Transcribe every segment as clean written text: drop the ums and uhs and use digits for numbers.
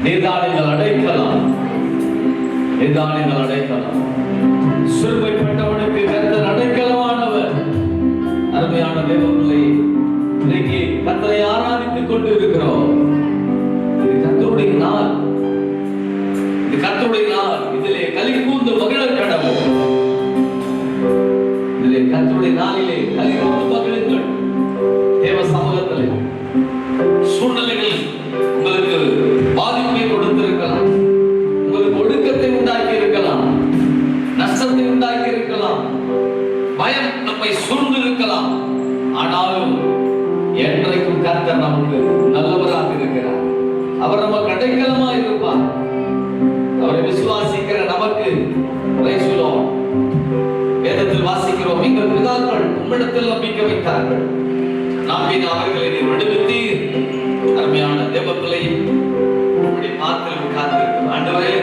நீர்தான் எங்கள் அடைக்கலம், நீர்தான் எங்கள் அடைக்கலம். சிறுமைப்பட்டவனுக்கு கர்த்தர் அடைக்கலமானவர். அருமையான தேவர்களே, இன்றைக்கு கர்த்தரை ஆராதித்துக் கொண்டு இருக்கிறோம். இது கர்த்தருடைய நாள், இது கர்த்தருடைய நாள். இதிலே களி கூர்ந்து மகிழ கடவுள். இதிலே கர்த்தருடைய நாளிலே களி கூர்ந்து மகிழுங்கள். தேவ சமூகத்திலே சூழ்நிலைகள் உங்களுக்கு பாதிப்பை கொடுத்திருக்கலாம், உங்களுக்கு ஒடுக்கத்தை உண்டாக்கி இருக்கலாம், நஷ்டத்தை உண்டாக்கி இருக்கலாம், பயம் நம்மை சூழ்ந்து இருக்கலாம். ஆனாலும் என்றைக்கும் கர்த்தர் நமக்கு நல்லவராக இருக்கிறார். அவர் நமக்கு அடைக்கலமாக இருப்பார். அவரை விசுவாசிக்கிற நமக்கு வேதத்தில் வாசிக்கிறோம், எங்கள் பிதாக்கள் உம்மிடத்தில் நம்பிக்கை வைத்தார்கள், நம்பின அவர்களை நீ விடுவித்தீர். அருமையான தேவப்பிள்ளை, உங்களுடைய பாதத்தில் உட்கார்ந்திருக்கும் ஆண்டவரே,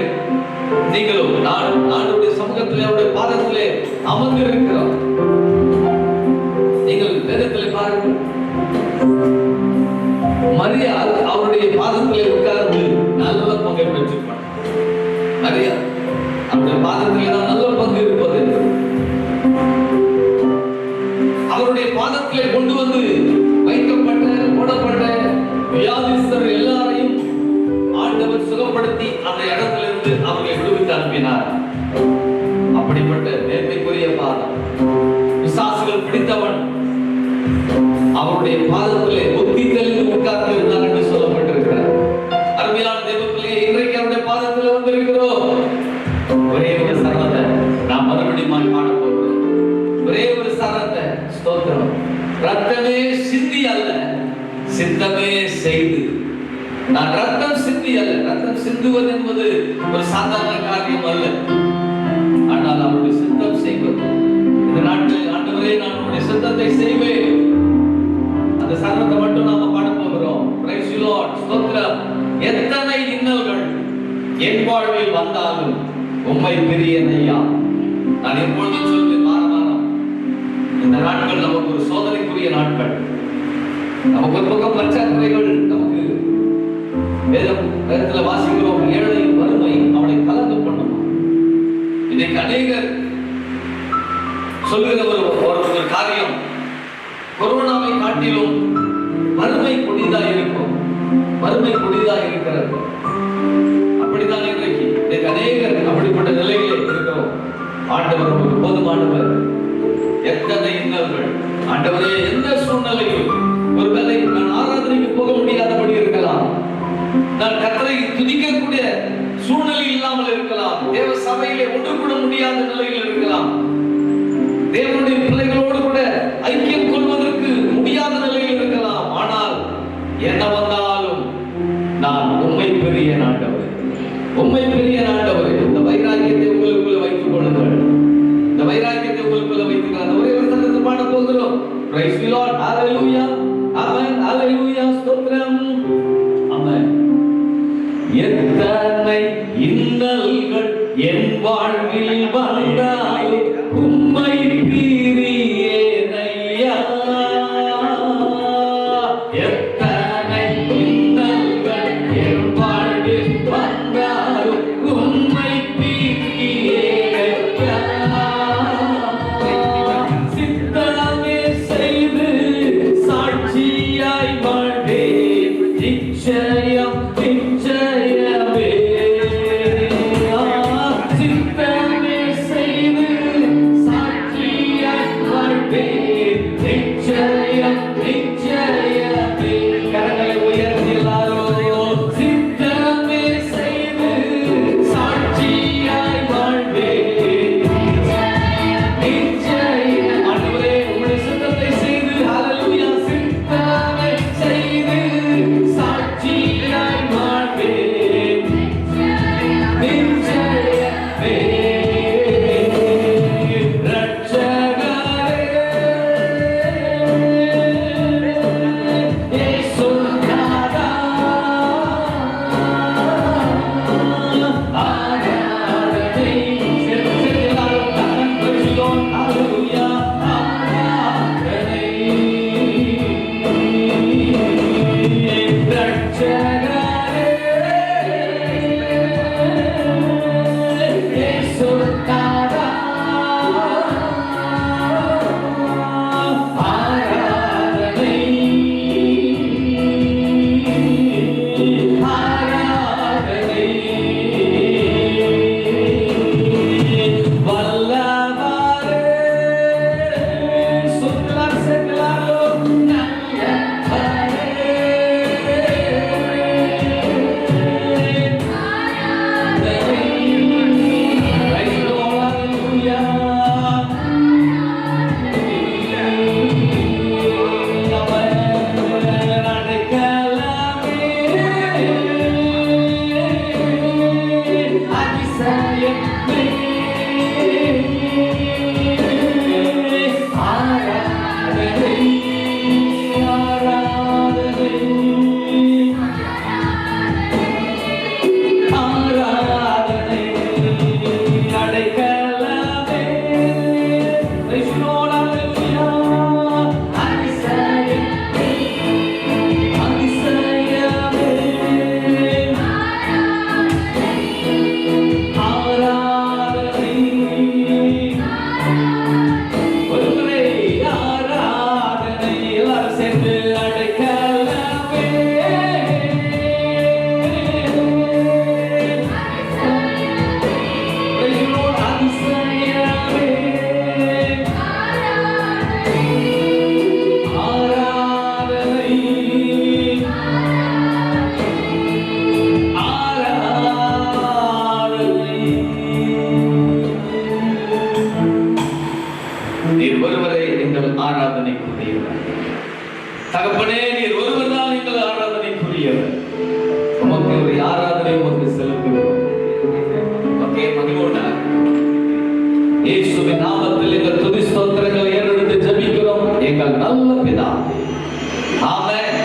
நீங்களும் ஆண்டவருடைய சமூகத்திலே அவருடைய பாதத்திலே அமர்ந்திருக்கிறோம். நீங்கள் வேதத்திலே பாருங்கள், மரியாள் அவருடைய பாதத்திலே உட்கார்ந்து நல்ல பங்கை பெற்றுக்கொண்டார். மரியாள் அவருடைய பாதத்திலே தான் நல்ல பங்கு இருப்பது. அவருடைய பாதத்திலே கொண்டு வந்து வைக்கப்பட்ட போடப்பட்ட வியாதிஸ்தர் எல்லாரையும் ஆண்டவர் சுகப்படுத்தி அந்த இடத்திலிருந்து அவர்களை விடுவித்து அனுப்பினார். அப்படிப்பட்ட நேர்மைக்குரிய பாதம். பிசாசுகள் பிடித்தவன் அவருடைய பாதத்திலே புத்தி தெளிந்து உட்கார்ந்து இருந்தார் என்று சொல்லப்பட்டிருக்கிறார். அருமையான தேவப்பிள்ளையை, இன்றைக்கு அவருடைய பாதத்தில் வந்திருக்கிறோம். ஒரே ஒரு சரணத்தை நாம் மறுபடியும் காண போகிறோம். ஒரே ஒரு சரணத்தை, ஸ்தோத்திரம். ரத்தமே சிந்தி அல்ல, சித்தமே செய்து. நான் ரத்தம் சிந்தி அல்ல, ரத்தம் சிந்துவது என்பது ஒரு சாதாரண காரியம் அல்ல. ஆனால் அவருடைய சித்தம் செய்வது. இந்த நாட்டில் ஆண்டவரே, நான் உங்களுடைய சித்தத்தை செய்வேன். அந்த சரணத்தை மட்டும் நாம பாட போகிறோம். பிரைஸ் தி லார்ட், ஸ்தோத்திரம். எத்தனை இன்னல்கள் என் வாழ்வில் வந்தாலும் உம்மை பிரியேன் ஐயா. நான் எப்பொழுதும் சொல்வேன், வாரம் இந்த நாட்கள் நமக்கு ஒரு சோதனைக்குரிய நாட்கள். நமக்கு ஒரு பக்கம் பற்றாக்குறைகள், நமக்கு வேதத்துல வாசிக்கிறோம், ஏழை வறுமை அவனை கலந்து பண்ணுமா. இன்னைக்கு அநேகர் சொல்லுகிற ஒரு காரியம், கொரோனாவை காட்டிலும் வறுமை கொடிதா இருக்கும், வறுமை கொடிதா இருக்கிறது. அப்படித்தான் இன்றைக்கு அநேகர் அப்படிப்பட்ட நிலையிலே இருக்கிறோம். ஆண்டவர் நமக்கு போதுமானவர். எத்தனை இன்னல்கள் ஆண்டவரே, எந்த சூழ்நிலையில் ஒருவேளை நான் ஆராதனைக்கு போக முடியாதபடி இருக்கலாம், நான் கர்த்தரை துதிக்கக்கூடிய சூழ்நிலை இல்லாமல் இருக்கலாம், தேவ சபையிலே ஒன்று கூட முடியாத நிலையில் இருக்கலாம், தேவனுடைய பிள்ளைகளோடு கூட ஐக்கியம் கொள்வதற்கு முடியாத நிலையில் இருக்கலாம். ஆனால் என்ன வந்தாலும் நான் உம்மை பெரிய ஆண்டவரே, உம்மை பெரிய ஆண்டவரே. இந்த வைராக்கியத்தை உங்களுக்குள்ள வைத்துக் கொள்ளுங்கள். இந்த வைராக்கியத்தை உங்களுக்குள்ள வைத்துக் அந்த ஒரே ஒரு சத்தத்தை பாட போகிறோம். பிரைஸ் தி லார்ட், ஹalleluya, ஆமென், ஹalleluya, ஸ்தோத்திரம், ஆமென். எத்தனை இன்னல்கள் என் வாழ்வில் வந்தாலும் உம்மை பிரியேன் ஐயா. எத்தனை இன்னல்கள் என் வாழ்வில் வந்தாலும் உம்மை பிரியேன் ஐயா. சித்தமே செய்து சாட்சியாய் வாழ்வேன், நிச்சயம் நிச்சயமே. சித்தமே செய்து எங்கள் நல்ல பிதாவே. ஆமென்,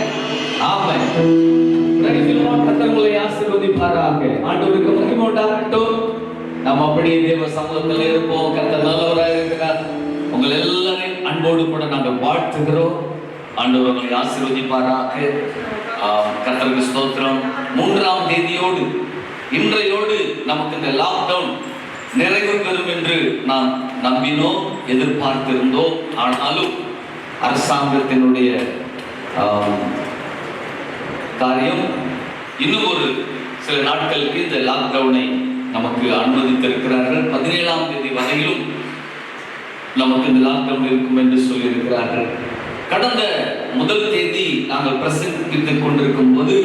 ஆமென். கர்த்தர் ஆசீர்வதிப்பாராக. ஆண்டவருக்கு மகிமை உண்டாகட்டும். நாம் அப்படியே தேவ சமூகத்தில் இருப்போம். கர்த்தர் நல்லவராக இருக்கிறார். உங்கள் எல்லாரையும் அன்போடு கூட நாங்கள் வாழ்த்துகிறோம். ஆண்டவர் உங்களை ஆசீர்வதிப்பாராக. கர்த்தருக்கு ஸ்தோத்திரம். 3ஆம் தேதியோடு இன்றையோடு நமக்கு இந்த லாக்டவுன் நிறைவு பெறும் என்று நாம் நம்பினோம், எதிர்பார்த்திருந்தோம். ஆனாலும் அரசாங்கத்தினுடைய காரியம் இன்னும் ஒரு சில நாட்களுக்கு இந்த லாக்டவுனை நமக்கு அனுமதித்திருக்கிறார்கள். 17ஆம் தேதி வரையிலும் நமக்கு இந்த லாக்டவுன் இருக்கும் என்று சொல்லியிருக்கிறார்கள். கடந்த முதல் தேதி நாங்கள் பிரசங்கித்துக் கொண்டிருக்கும் போது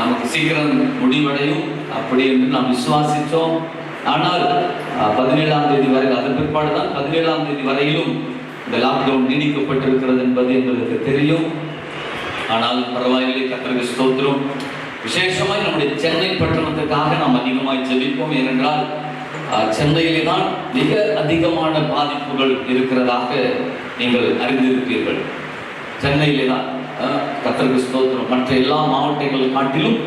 நமக்கு சீக்கிரம் முடிவடையும் அப்படி என்று நாம் விசுவாசித்தோம். ஆனால் 17ஆம் தேதி வரை, அதன் பிற்பாடுதான் 17ஆம் தேதி வரையிலும் இந்த லாக்டவுன் நீடிக்கப்பட்டிருக்கிறது என்பது எங்களுக்கு தெரியும். ஆனால் பரவாயில்லை, கர்த்தருக்கு ஸ்தோத்திரம். விசேஷமாய் நம்முடைய சென்னை பட்டணத்துக்காக நாம் அதிகமாய் ஜெபிப்போம். ஏனென்றால் சென்னையிலே தான் மிக அதிகமான பாதிப்புகள் இருக்கிறதாக நீங்கள் அறிந்திருப்பீர்கள். சென்னையிலே தான் கர்த்தருக்கு ஸ்தோத்திரம். மற்ற எல்லா மாவட்டங்களை காட்டிலும்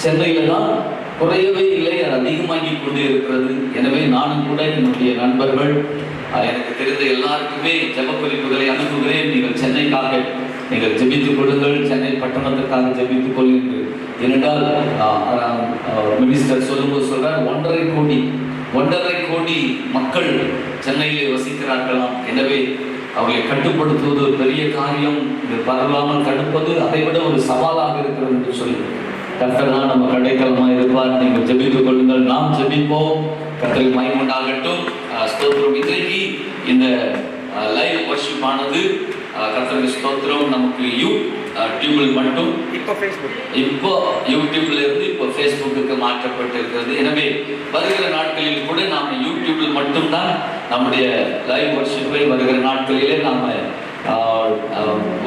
சென்னையில தான் குறையவே இல்லை, அது அதிகமாகி கொண்டே இருக்கிறது. எனவே நானும் கூட என்னுடைய நண்பர்கள், எனக்கு தெரிந்த எல்லாருக்குமே ஜெப குறிப்புகளை அனுப்புகிறேன். நீங்கள் சென்னைக்காக நீங்கள் ஜெபித்துக் கொள்ளுங்கள், சென்னை பட்டணத்திற்காக ஜெபித்துக் கொள்ளுங்கள். ஏனென்றால் மினிஸ்டர் சொல்லும்போது சொல்றார், 1.5 கோடி மக்கள் சென்னையிலே வசிக்கிறார்களாம். எனவே அவர்களை கட்டுப்படுத்துவது ஒரு பெரிய காரியம். இது பரவாமல் தடுப்பது அதை விட ஒரு சவாலாக இருக்கிறது என்று சொல்லி கர்த்தர் தான் நம்ம அடைக்கலமாக இருப்பார். நீங்கள் ஜெபித்துக் கொள்ளுங்கள், நாம் ஜெபிப்போம். கர்த்தருக்கு மகிமை உண்டாகட்டும். ஸ்தோத்திரம். இன்றைக்கு இந்த லைவ் வர்ஷிப் ஆனது கர்த்தருக்கு ஸ்தோத்திரம் நமக்கு யூடியூபில் மட்டும் இப்போ யூடியூப்ல இருந்து இப்போ ஃபேஸ்புக்கு மாற்றப்பட்டிருக்கிறது. எனவே வருகிற நாட்களில் கூட நாம் யூடியூபில் மட்டும்தான் நம்முடைய லைவ் வர்ஷிப்பை வருகிற நாட்களிலே நாம்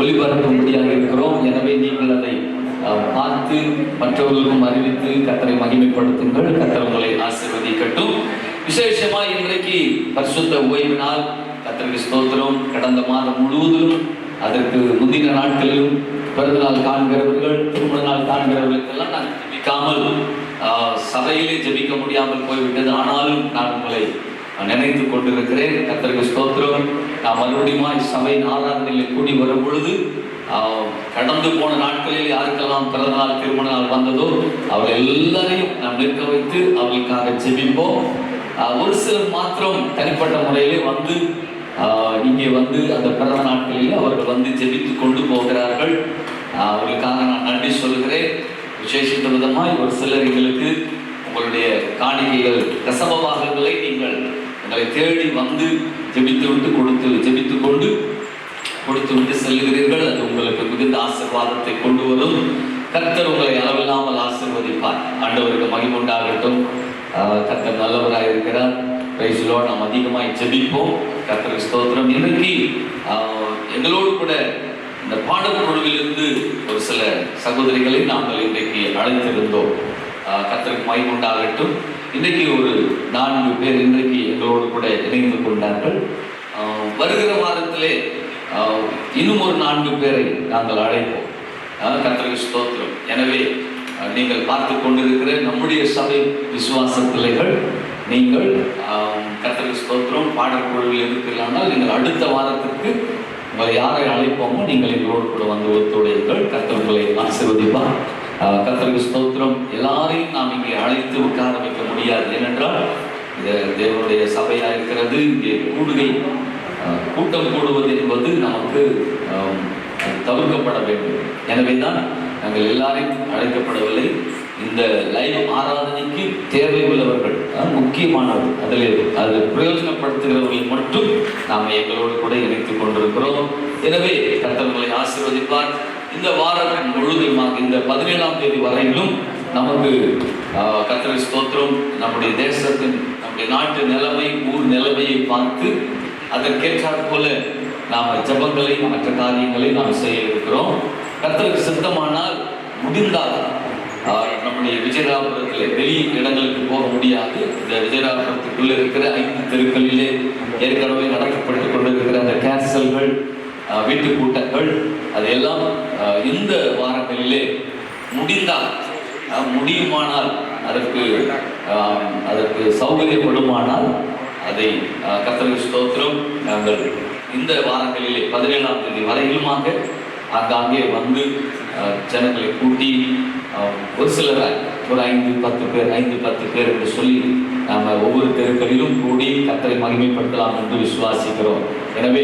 ஒளிபரப்பும்படியாக இருக்கிறோம். எனவே நீங்கள் அதை பார்த்து மற்றவர்களுக்கும் அறிவித்து கர்த்தரை மகிமைப்படுத்துங்கள். கர்த்தர் உங்களை ஆசீர்வதிக்கட்டும். விசேஷமா இன்றைக்கு பரிசுத்த ஓய்வு நாள். கர்த்தருக்கு ஸ்தோத்திரம். கடந்த மாதம் முழுவதும், அதற்கு முந்தின நாட்களிலும் பிறந்த நாள் காண்கிறவர்கள், திருமண நாள் காண்கிறவர்களுக்கெல்லாம் நான் ஜெபிக்காமல் சபையிலே ஜெபிக்க முடியாமல் போய்விட்டது. ஆனாலும் நான் உங்களை நினைத்து கொண்டிருக்கிறேன். கர்த்தருக்கு ஸ்தோத்திரம். நான் மறுபடியும் சபையின் ஆராதனையில் கூடி வரும் பொழுது கடந்து போன நாட்களில் யாருக்கெல்லாம் பிறந்த நாள் திருமண நாள் வந்ததோ அவர்கள் எல்லாரையும் நாம் நிற்க வைத்து அவர்களுக்காக ஜெபிப்போம். ஒரு சிலர் மாத்திரம் தனிப்பட்ட முறையிலே வந்து இங்கே வந்து அந்த பிறந்த நாட்களில் அவர்கள் வந்து ஜெபித்து கொண்டு போகிறார்கள். அவர்களுக்காக நான் நன்றி சொல்கிறேன். விசேஷித்த விதமாய் ஒரு சிலர் எங்களுக்கு உங்களுடைய காணிக்கைகள், தசம பாகங்களை நீங்கள் எங்களை தேடி வந்து ஜெபித்து கொண்டு கொடுத்து விட்டு செல்கிறீர்கள். அது உங்களுக்கு மிகுந்த ஆசீர்வாதத்தை கொண்டு வரும். கர்த்தர் உங்களை அளவில்லாமல் ஆசீர்வதிப்பார். ஆண்டவருக்கு மகிமை உண்டாகட்டும். கர்த்தர் நல்லவராக இருக்கிறார். Praise Lord. நாம் அதிகமாய் ஜெபிப்போம். கர்த்தருக்கு ஸ்தோத்திரம். இன்றைக்கு எங்களோடு கூட இந்த பாடக்குழுவிலிருந்து ஒரு சில சகோதரிகளை நாங்கள் இன்றைக்கு அழைத்திருந்தோம். கர்த்தருக்கு மகிமை உண்டாகட்டும். இன்றைக்கு ஒரு 4 பேர் இன்றைக்கு எங்களோடு கூட இணைந்து கொண்டார்கள். வருகிற வாரத்திலே இன்னும் ஒரு 4 பேரை நாங்கள் அழைப்போம். கர்த்தருக்கு ஸ்தோத்திரம். எனவே நீங்கள் பார்த்து கொண்டிருக்கிற நம்முடைய சபை விசுவாச பிள்ளைகள், நீங்கள் கர்த்தருக்கு ஸ்தோத்திரம் பாடற்குழுவில் இருக்கிறார்கள். நீங்கள் அடுத்த வாரத்திற்கு உங்களை யாரை அழைப்போமோ நீங்கள் எங்களோடு கூட வந்து ஒத்துழையுங்கள். கர்த்தர் உங்களை ஆசீர்வதிப்பார். கர்த்தருக்கு ஸ்தோத்திரம். எல்லாரையும் நாம் இங்கே அழைத்து உட்கார வைக்க முடியாது. ஏனென்றால் இது தேவனுடைய சபையாக இருக்கிறது. இங்கே கூட்டம் கூடுவது என்பது நமக்கு தவிர்க்கப்பட வேண்டும். எனவே தான் நாங்கள் எல்லாரையும் அழைக்கப்படவில்லை. இந்த லைவ் ஆராதனைக்கு தேவை உள்ளவர்கள், முக்கியமானவர்கள், அதில் பிரயோஜனப்படுத்துகிறவர்களை மட்டும் நாம் எங்களோடு கூட இணைத்துக் கொண்டிருக்கிறோம். எனவே கர்த்தர்களை ஆசீர்வதிப்பார். இந்த வாரம் முழுவதுமாக இந்த 17ஆம் தேதி வரையிலும் நமக்கு கர்த்தருக்கு ஸ்தோத்திரம் நம்முடைய தேசத்தின், நம்முடைய நாட்டு நிலைமை, ஊர் நிலைமையை பார்த்து அதற்கேற்றாற் போல நாம் ஜபங்களை, மற்ற காரியங்களை நாம் செய்ய இருக்கிறோம். கர்த்தருக்கு சித்தமானால் முடிந்தால் நம்முடைய விஜயராபுரத்தில் வெளி இடங்களுக்கு போக முடியாது. இந்த விஜயராபுரத்துக்குள்ள இருக்கிற 5 தெருக்களிலே ஏற்கனவே நடத்தப்பட்டு கொண்டிருக்கிற அந்த கேன்சல்கள் வீட்டு கூட்டங்கள் அதையெல்லாம் இந்த வாரங்களிலே முடிந்தால் முடியுமானால் அதற்கு சௌகரியப்படுமானால் அதை கர்த்தருக்கு ஸ்தோத்திரம் நாங்கள் இந்த வாரங்களிலே 17ஆம் தேதி வரையிலுமாக ஆங்காங்கே வந்து ஜனங்களை கூட்டி ஒரு சிலராய் ஒரு 5-10 பேர் என்று சொல்லி நாம் ஒவ்வொரு தெருக்களிலும் கூடி கர்த்தரை மகிமைப்படுத்தலாம் என்று விசுவாசிக்கிறோம். எனவே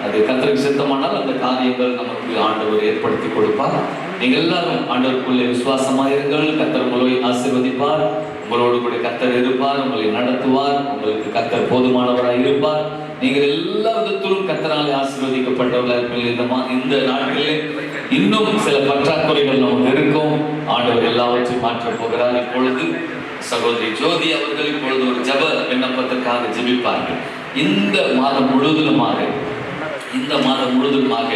அது கர்த்தருக்கு சித்தமானால் அந்த காரியங்கள் நமக்கு ஆண்டவர் ஏற்படுத்தி கொடுப்பார். நீங்கள் எல்லாரும் ஆண்டவருக்குள்ளே விசுவாசமாயிருங்கள். கர்த்தர் உங்களை ஆசீர்வதிப்பார். உங்களோடு கூட கர்த்தர் இருப்பார். உங்களை நடத்துவார். உங்களுக்கு கர்த்தர் போதுமானவராய் இருப்பார். நீங்கள் எல்லா விதத்திலும் கர்த்தராலே ஆசீர்வதிக்கப்பட்டவர்களாக இந்த நாட்களிலே இன்னும் சில பற்றாக்குறைகள் நமக்கு இருக்கும். ஆண்டவர் எல்லாவற்றையும் மாற்றப் போகிறார். இப்பொழுது சகோதரி ஜோதி அவர்கள் இப்பொழுது ஒரு ஜெப விண்ணப்பத்திற்காக ஜெபிப்பார்கள். இந்த மாதம் முழுவதுமாக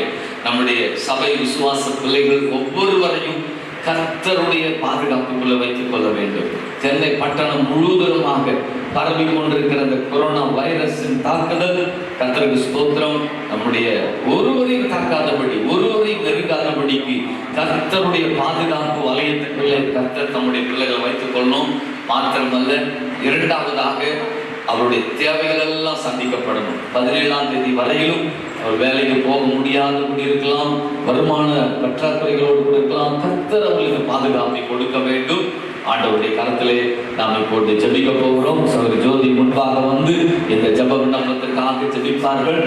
நம்முடைய சபை விசுவாச பிள்ளைகள் ஒவ்வொருவரையும் கர்த்தருடைய பாதுகாப்புக்குள்ள வைத்துக் கொள்ள வேண்டும். சென்னை பட்டணம் முழுவதுமாக பரவி கொண்டிருக்கிற அந்த கொரோனா வைரஸின் தாக்குதல் கர்த்தருக்கு ஸ்தோத்திரம். நம்முடைய ஒருவரையும் தாக்காதபடி, ஒருவரையும் நெருங்காதபடிக்கு கர்த்தருடைய பாதுகாப்பு வலயத்துக்குள்ளே கர்த்தர் நம்முடைய பிள்ளைகளை வைத்துக் கொள்ளணும். மாத்திரமல்ல, இரண்டாவதாக அவருடைய தேவைகள் எல்லாம் சந்திக்கப்படணும். 17ஆம் தேதி வரையிலும் அவர் வேலைக்கு போக முடியாதபடி இருக்கலாம், வருமான பற்றாக்குறைகளோடு கூட இருக்கலாம். கர்த்தர் அவர்களுக்கு பாதுகாப்பை கொடுக்க வேண்டும். ஆண்டவருடைய கரத்திலே நாம் இப்பொழுது ஜெபிக்க போகிறோம். சகோதரி ஜோதி முன்பாக வந்து இந்த ஜெப விண்ணப்பத்திற்காக ஜெபிப்பார்கள்.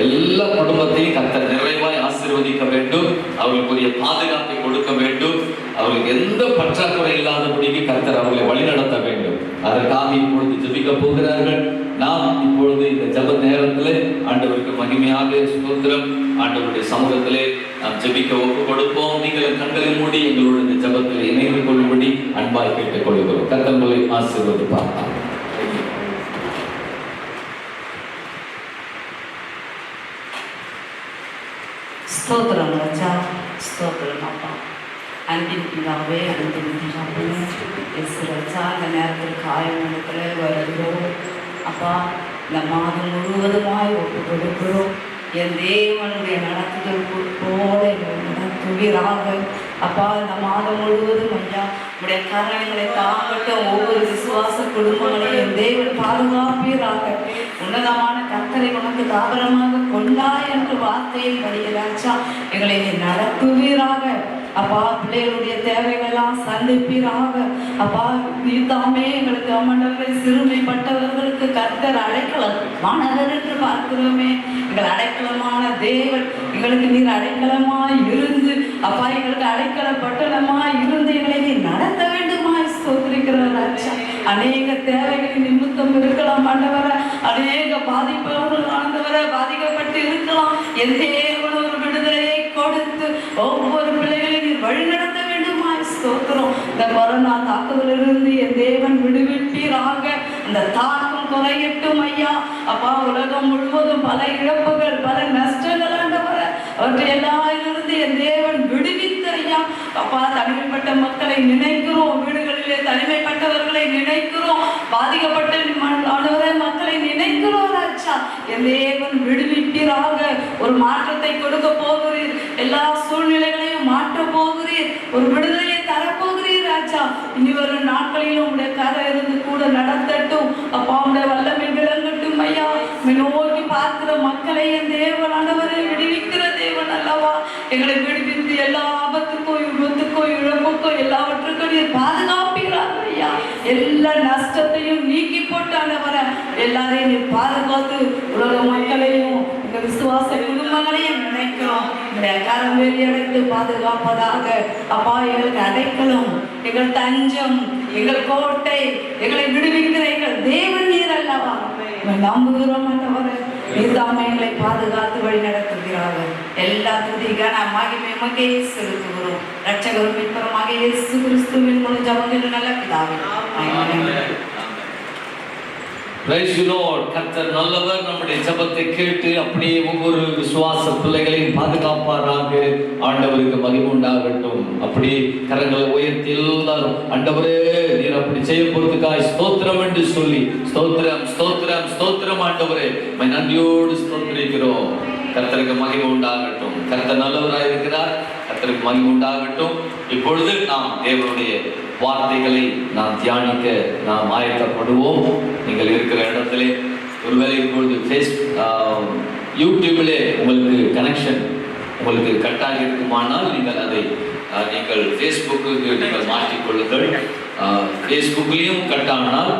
எல்லா குடும்பத்தையும் கர்த்தர் நிறைவாய் ஆசீர்வதிக்க வேண்டும். அவர்களுக்குரிய பாதுகாப்பை கொடுக்க வேண்டும். அவர்களுக்கு எந்த பற்றாக்குறை இல்லாதபடிக்கு கர்த்தர் அவர்களை வழிநடத்த வேண்டும். அதற்காக இப்பொழுது ஜெபிக்க போகிறார்கள். நாம் இப்பொழுது இந்த ஜெப நேரத்திலே ஆண்டவருக்கு மகிமையாக ஸ்தோத்திரம் ஆண்டவருடைய சமூகத்திலே நாம் ஜெபிக்க ஒப்பு கொடுப்போம். நீங்கள் கண்களை மூடி எங்களோட இந்த ஜெபத்தில் இணைந்து கொள்ளும்படி அன்பாய் கேட்டுக் கொள்கிறோம். கர்த்தர் உங்களை ஆசீர்வதிப்பார். ஸ்தோத்திரம் ராஜா, ஸ்தோத்திரம் அப்பா. அன்பின் பிதாவே, அன்பின் பிதாவே, எஸ் ராஜா, இந்த நேரத்தில் காயமண்டத்தில் வருகிறோம் அப்பா. இந்த மாதம் முழுவதுமாய் ஒப்பு கொடுக்கிறோம். என் தேவனுடைய நடத்துதல் போல நடத்துவீராக அப்பா. இந்த மாதம் முழுவதும் ஐயா உடைய கரங்களை தாங்கட்டும். ஒவ்வொரு விசுவாச குடும்பங்களையும் என் தேவன் பாதுகாப்பீராக. உன்னதமான கர்த்தரை உனக்கு தாபரமாக கொண்டா என்று வார்த்தையில் படிக்கிறாச்சா, எங்களை நடத்துவீராக அப்பா. பிள்ளைகளுடைய தேவைகளெல்லாம் சந்திப்பீராக அப்பா. நீதாமே எங்களுக்கு அமண்டவர்களை சிறுமைப்பட்டவர்களுக்கு கர்த்தர் அடைக்கலம் மாணவர் என்று பார்க்கிறோமே. எங்கள் அடைக்கலமான தேவன், எங்களுக்கு நீர் அடைக்கலமாய் இருந்து அப்பா, எங்களுக்கு அடைக்கல பட்டணமாய் இருந்து எங்களை நீ நடத்த வேண்டுமாய் ஸ்தோத்திரிக்கிறார் ராஜா. அநேக தேவைகளின் நிமித்தம் இருக்கலாம் ஆண்டவர, அநேக பாதிப்பவர்கள் ஆண்டவர பாதிக்கப்பட்டு இருக்கலாம். என் தேவன் ஒரு விடுதலையை கொடுத்து ஒவ்வொரு பிள்ளைகளையும் வழிநடத்த வேண்டுமாய் ஸ்தோத்திரம். இந்த கொரோனா தாக்குதலிருந்து என் தேவன் விடுவிப்பீராக. இந்த தாக்கம் குறையட்டும் ஐயா அப்பா. உலகம் முழுவதும் பல இழப்புகள், பல நஷ்டங்கள் ஆண்டவர, அவற்றை எல்லாரிலிருந்து என் தேவன் விடுவித்து ஐயா அப்பா. தனிமைப்பட்ட மக்களை நினைக்கிறோம், வீடுகளிலே தனிமைப்பட்டவர்களை நினைக்கிறோம், பாதிக்கப்பட்ட மக்களை நினைக்கிறோம் ராஜா. என் தேவன் விடுவிப்பீராக. ஒரு மாற்றத்தை கொடுக்க போகிறீர். எல்லா சூழ்நிலைகளையும் மாற்ற போகிறீர். ஒரு விடுதலையை தரப்போகிறீர் ராஜா. இனி வரும் நாட்களிலும் உடைய கரை இருந்து கூட நடத்தட்டும் அப்பா. உடைய வல்லமை விளங்கட்டும் ஐயா. நோக்கி பார்க்கிற மக்களை என் தேவன் ஆண்டவரை விடுவிக்கிற தேவன் அல்லவா. எங்களை விடுவித்து எல்லா ஆபத்துக்கும் விபத்துக்கும் இழப்புக்கும் எல்லாவற்றுக்கும் நீர் பாதுகாப்பீராக ஐயா. எல்லா நஷ்டத்தையும் நீக்கி போட்டு ஆண்டவர எல்லாரையும் நீர் பாதுகாத்து உலக மக்களையும் எங்க விசுவாச குடும்பங்களையும் நினைக்கிறோம். உடைய கரம் வெளியடைத்து பாதுகாப்பதாக அப்பா. எங்களுக்கு அடைக்கலம், எங்கள் தஞ்சம், எங்கள் கோட்டை, எங்களை விடுவிக்கிற எங்கள் தேவன் நீர் அல்லவா. நம்புகிறோம் ஆண்டவர. நீதாமே எங்களை பாதுகாத்து வழி நடத்துகிறார்கள். எல்லா துதிக்கான மகிமை உமக்கே செலுத்துகிறோம். ரட்சகரும் மீட்பருமாக இயேசு கிறிஸ்துவின் மூலம் ஜெபங்கள் நல்ல பிதாவே. ஆமென். Praise the Lord. கர்த்தர் நல்லவர். நம்முடைய ஜெபத்தை கேட்டு அப்படியே ஒவ்வொரு விசுவாச பிள்ளைகளையும் பாதுகாப்பாராக. ஆண்டவருக்கு மகிமை உண்டாகட்டும். அப்படி கரங்களை உயர்த்தி எல்லாரும் ஆண்டவரே நீர் அப்படி செய்ய போறதுக்காய் ஸ்தோத்திரம் என்று சொல்லி ஸ்தோத்திரம் ஸ்தோத்திரம் ஸ்தோத்திரம் ஆண்டவரே நன்றியோடு ஸ்தோத்திரிக்கிறோம். கர்த்தருக்கு மகிமை உண்டாகட்டும். கர்த்தர் நல்லவராய் இருக்கிறார். கர்த்தருக்கு மகிமை உண்டாகட்டும். இப்பொழுது நாம் தேவனுடைய வார்த்தைகளை நாம் தியானிக்க நாம் ஆயத்தப்படுவோம். நீங்கள் இருக்கிற இடத்திலே ஒருவேளை இப்பொழுது யூடியூபிலே உங்களுக்கு கனெக்ஷன் உங்களுக்கு கட்டாக இருக்குமானால் நீங்கள் அதை நீங்கள் ஃபேஸ்புக்கு நீங்கள் மாற்றிக்கொள்ளுங்கள். ஃபேஸ்புக்லேயும் கட்டானால்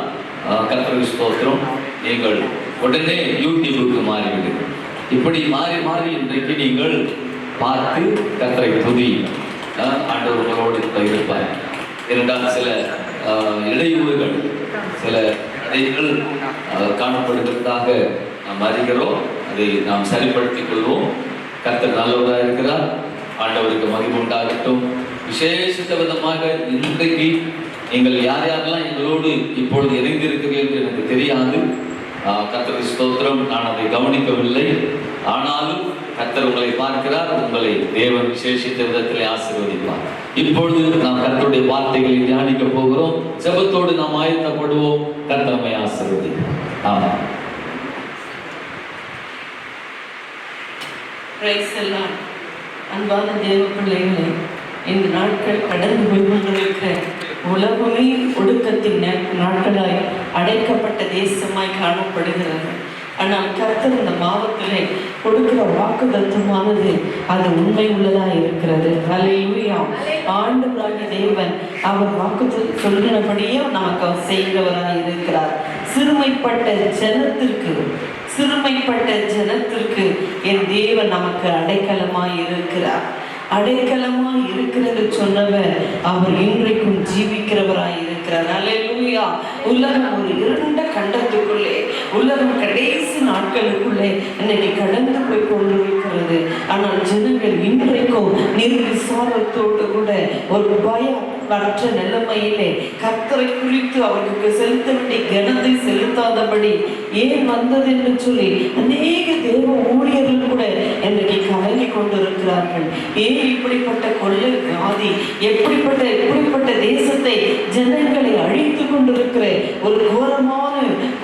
கர்த்தருக்கு ஸ்தோத்திரம், நீங்கள் உடனே யூடியூபுக்கு மாறிவிடுங்கள். இப்படி மாறி மாறி இன்றைக்கு நீங்கள் பார்த்து கர்த்தரை துதி. ஆண்டவர் உங்களோடு இருப்பார். இரண்டாம் சில இடையூறுகள் சில தடைகள் காணப்படுகிறதாக நாம் அறிகிறோம். அதை நாம் சரிப்படுத்திக் கொள்வோம். கர்த்தர் நல்லவராக இருக்கிறார். ஆண்டவருக்கு மகிமை உண்டாகட்டும். விசேஷித்த விதமாக இன்றைக்கு நீங்கள் யார் யாரெல்லாம் எங்களோடு இப்பொழுது இணைந்திருக்கிறீர்கள் என்று எனக்கு தெரியாது. கர்த்தருக்கு ஸ்தோத்திரம். நான் அதை கவனிக்கவில்லை. ஆனாலும் கர்த்தர் உங்களை பார்க்கிறார். உங்களை தேவன் விசேஷித்த விதத்திலே ஆசீர்வதிப்பார். இப்பொழுது நாம் கர்த்தருடைய வார்த்தைகளை தியானிக்க போகிறோம். ஜெபத்தோடு நாம் ஆயத்தப்படுவோம். கர்த்தர் நம்மை ஆசீர்வதிப்பார். ஆமென். Praise the Lord. அன்பான தேவ பிள்ளைகளே, இந்த நாட்கள் கடந்து போய் கொண்டிருக்கிற உலகமே ஒடுக்கத்தின் நாட்களாய் அடைக்கப்பட்ட தேசமாய் காணப்படுகிறது. ஆனால் கர்த்தர் இந்த மாதத்திலே கொடுக்கிற வாக்குத்தத்தமானது அது உண்மை உள்ளதாக இருக்கிறது. ஹல்லேலூயா. ஆண்டவராகிய தேவன் அவர் வாக்குத்தத்தம் சொல்லினபடியே நமக்கு அவர் செய்கிறவராக இருக்கிறார். சிறுமைப்பட்ட ஜனத்திற்கு என் தேவன் நமக்கு அடைக்கலமாய் இருக்கிறார். அடைக்கலமாய் இருக்கிறது சொன்னவர் அவர் இன்றைக்கும் ஜீவிக்கிறவராய் இருக்கிறார். அல்லேலூயா. உலகம் ஒரு இருண்ட கண்டத்துக்குள்ளே, உலகம் கடைசி நாட்களுக்குள்ளே இன்னைக்கு கடந்து போய் கொண்டிருக்கிறது. ஆனால் ஜனங்கள் இன்றைக்கும் நிர்விசாரத்தோடு கூட ஒரு பயமற்ற நிலைமையிலே கர்த்தரை குறித்து அவர்களுக்கு செலுத்த வேண்டிய கனத்தை செலுத்தாதபடி ஏன் வந்தது என்று சொல்லி அநேக தேவ ஊழியர்கள் கூட இன்றைக்கு கலங்கி கொண்டிருக்கிறார்கள். ஏன் இப்படிப்பட்ட கொள்ளை வியாதி, இப்படிப்பட்ட தேசத்தை ஜனங்களை அழித்து கொண்டிருக்கிற ஒரு கோரமான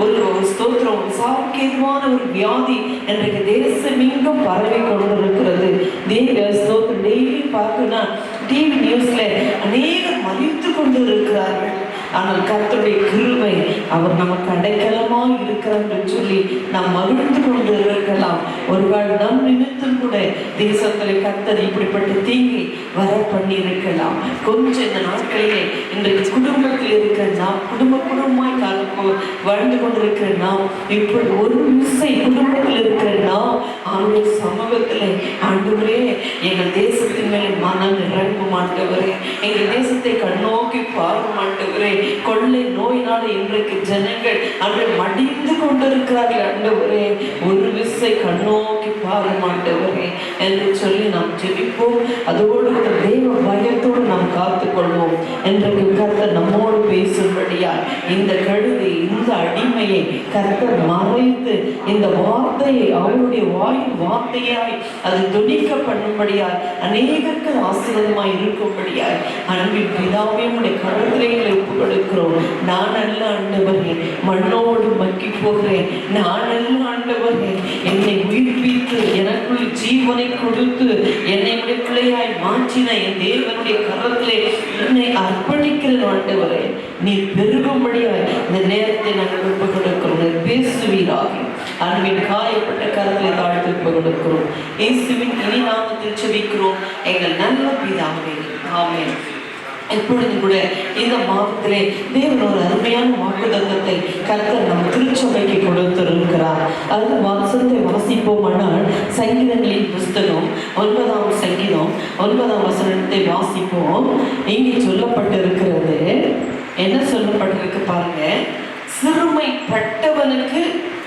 ஒரு ஸ்தோத்திரம், சாவுக்கேதுவான ஒரு வியாதி இன்றைக்கு தேசம் எங்கும் பரவி கொண்டிருக்கிறது. தேவ ஸ்தோத்திரம் டெய்லி பார்க்கணும், டிவி நியூஸ்ல அநேகர் மறித்து கொண்டு இருக்கிறார்கள். ஆனால் கர்த்தருடைய கிருபை அவர் நமக்கு அடைக்கலமாக இருக்கிறார் என்று சொல்லி நாம் மகிழ்ந்து கொண்டு இருக்கலாம். ஒருவேளை நம் நிமித்தம் கூட தேசத்தில் கர்த்தர் இப்படிப்பட்ட தீங்கை வர பண்ணி இருக்கலாம். கொஞ்சம் இந்த நாட்களிலே இன்றைக்கு குடும்பத்தில் இருக்கிற நாம், குடும்பமாய் வாழ்ந்து கொண்டிருக்கிற நாம், இப்படி ஒரு விசை குடும்பத்தில் இருக்கிற நாம் ஆண்டுடைய சமூகத்தில் ஆண்டவரே எங்கள் தேசத்தின் மேலே மனம் இறங்க மாட்டவரே, எங்கள் தேசத்தை கண்ணோக்கி பார்க்க மாட்டவரே, கொள்ளை நோயினால இன்றைக்கு ஜனங்கள் அன்று மடிந்து கொண்டிருக்கிறார்கள். ஆண்டவரே ஒரு விசை கண்ணோக்கி பார்க்க மாட்டவரே என்று சொல்லி நாம் ஜெபிப்போம். அதோடு தெய்வ பயத்தோடு நாம் காத்துக்கொள்வோம். இன்றைக்கு கர்த்தர் நம்மோடு பேசும்படியா இந்த கழுதை, இந்த அடிமையை கர்த்தர் மறைத்து இந்த வார்த்தையை அவருடைய வாயின் வார்த்தையாய் அது துணிக்க பண்ணும்படியாய் அநேகருக்கு ஆசீர்வாதமாய் இருக்கும்படியாய் அன்பின் பிதாவே உடைய கருத்துரைகளை ஒப்புக் கொடுக்கிறோம். நான் அல்ல ஆண்டவரே, மண்ணோடு மக்கி போகிறேன். நான் அல்ல ஆண்டவரே, என்னை உயிர்ப்பித்து எனக்குள் ஜீவனை கொடுத்து என்னை உடைய பிள்ளையாய் மாற்றின என் தேவனுடைய கரத்திலே என்னை அர்ப்பணிக்கிறேன். ஆண்டவரே நீர் பெருகும்படியாய் இந்த நேரத்தை நாங்கள் ஒப்புக் கொடுக்கிறோம். பேசுவீராக அன்பின் காயப்பட்ட கரத்திலே தாழ்த்து ஒப்புக் கொடுக்கிறோம். இயேசுவின் இனி நாமத்தில் ஜெபிக்கிறோம் எங்கள் நல்ல பிதாவே, ஆமென். இப்பொழுது கூட இந்த மாதத்திலே தேவன் ஒரு அருமையான வாக்குத்தத்தத்தை கர்த்தர் நம் திருச்சபைக்கு கொடுத்திருக்கிறார். அது வாசத்தை வாசிப்போமானால் சங்கீதங்களின் புஸ்தகம் 9ஆம் சங்கீதம் 9ஆம் வசனத்தை வாசிப்போம். இங்கே சொல்லப்பட்டிருக்கிறது, என்ன சொல்லப்பட்டிருக்கு பாருங்க. சிறுமைப்பட்டவனுக்கு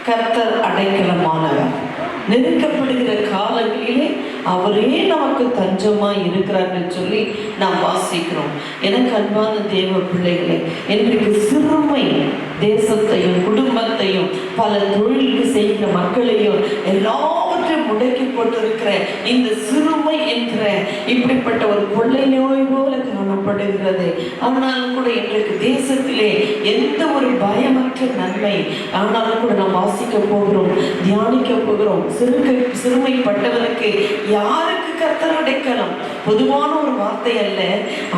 கர்த்தர் அடைக்கலமானவர், நெருக்கப்படுகிற காலங்களிலே அவரே நமக்கு தஞ்சமாய் இருக்கிறார் என்று சொல்லி நாம் வாசிக்கிறோம். எனக்கு அன்பான தேவ பிள்ளைகளே, இன்றைக்கு சிறுமை தேசத்தையும் குடும்பத்தையும் பல தொழிலுக்கு செய்கிற மக்களையும் எல்லாவற்றையும் முடக்கி போட்டிருக்கிற இந்த சிறுமை என்கிற இப்படிப்பட்ட ஒரு கொள்ளை நோய் போல காணப்படுகிறது. ஆனாலும் கூட இன்றைக்கு தேசத்திலே எந்த ஒரு பயமற்ற நன்மை, ஆனாலும் கூட நாம் வாசிக்க போகிறோம், தியானிக்க போகிறோம். சிறுமைப்பட்டவனுக்கு யாருக்கு கர்த்தர் அடைக்கலம்? பொதுவான ஒரு வார்த்தை அல்ல,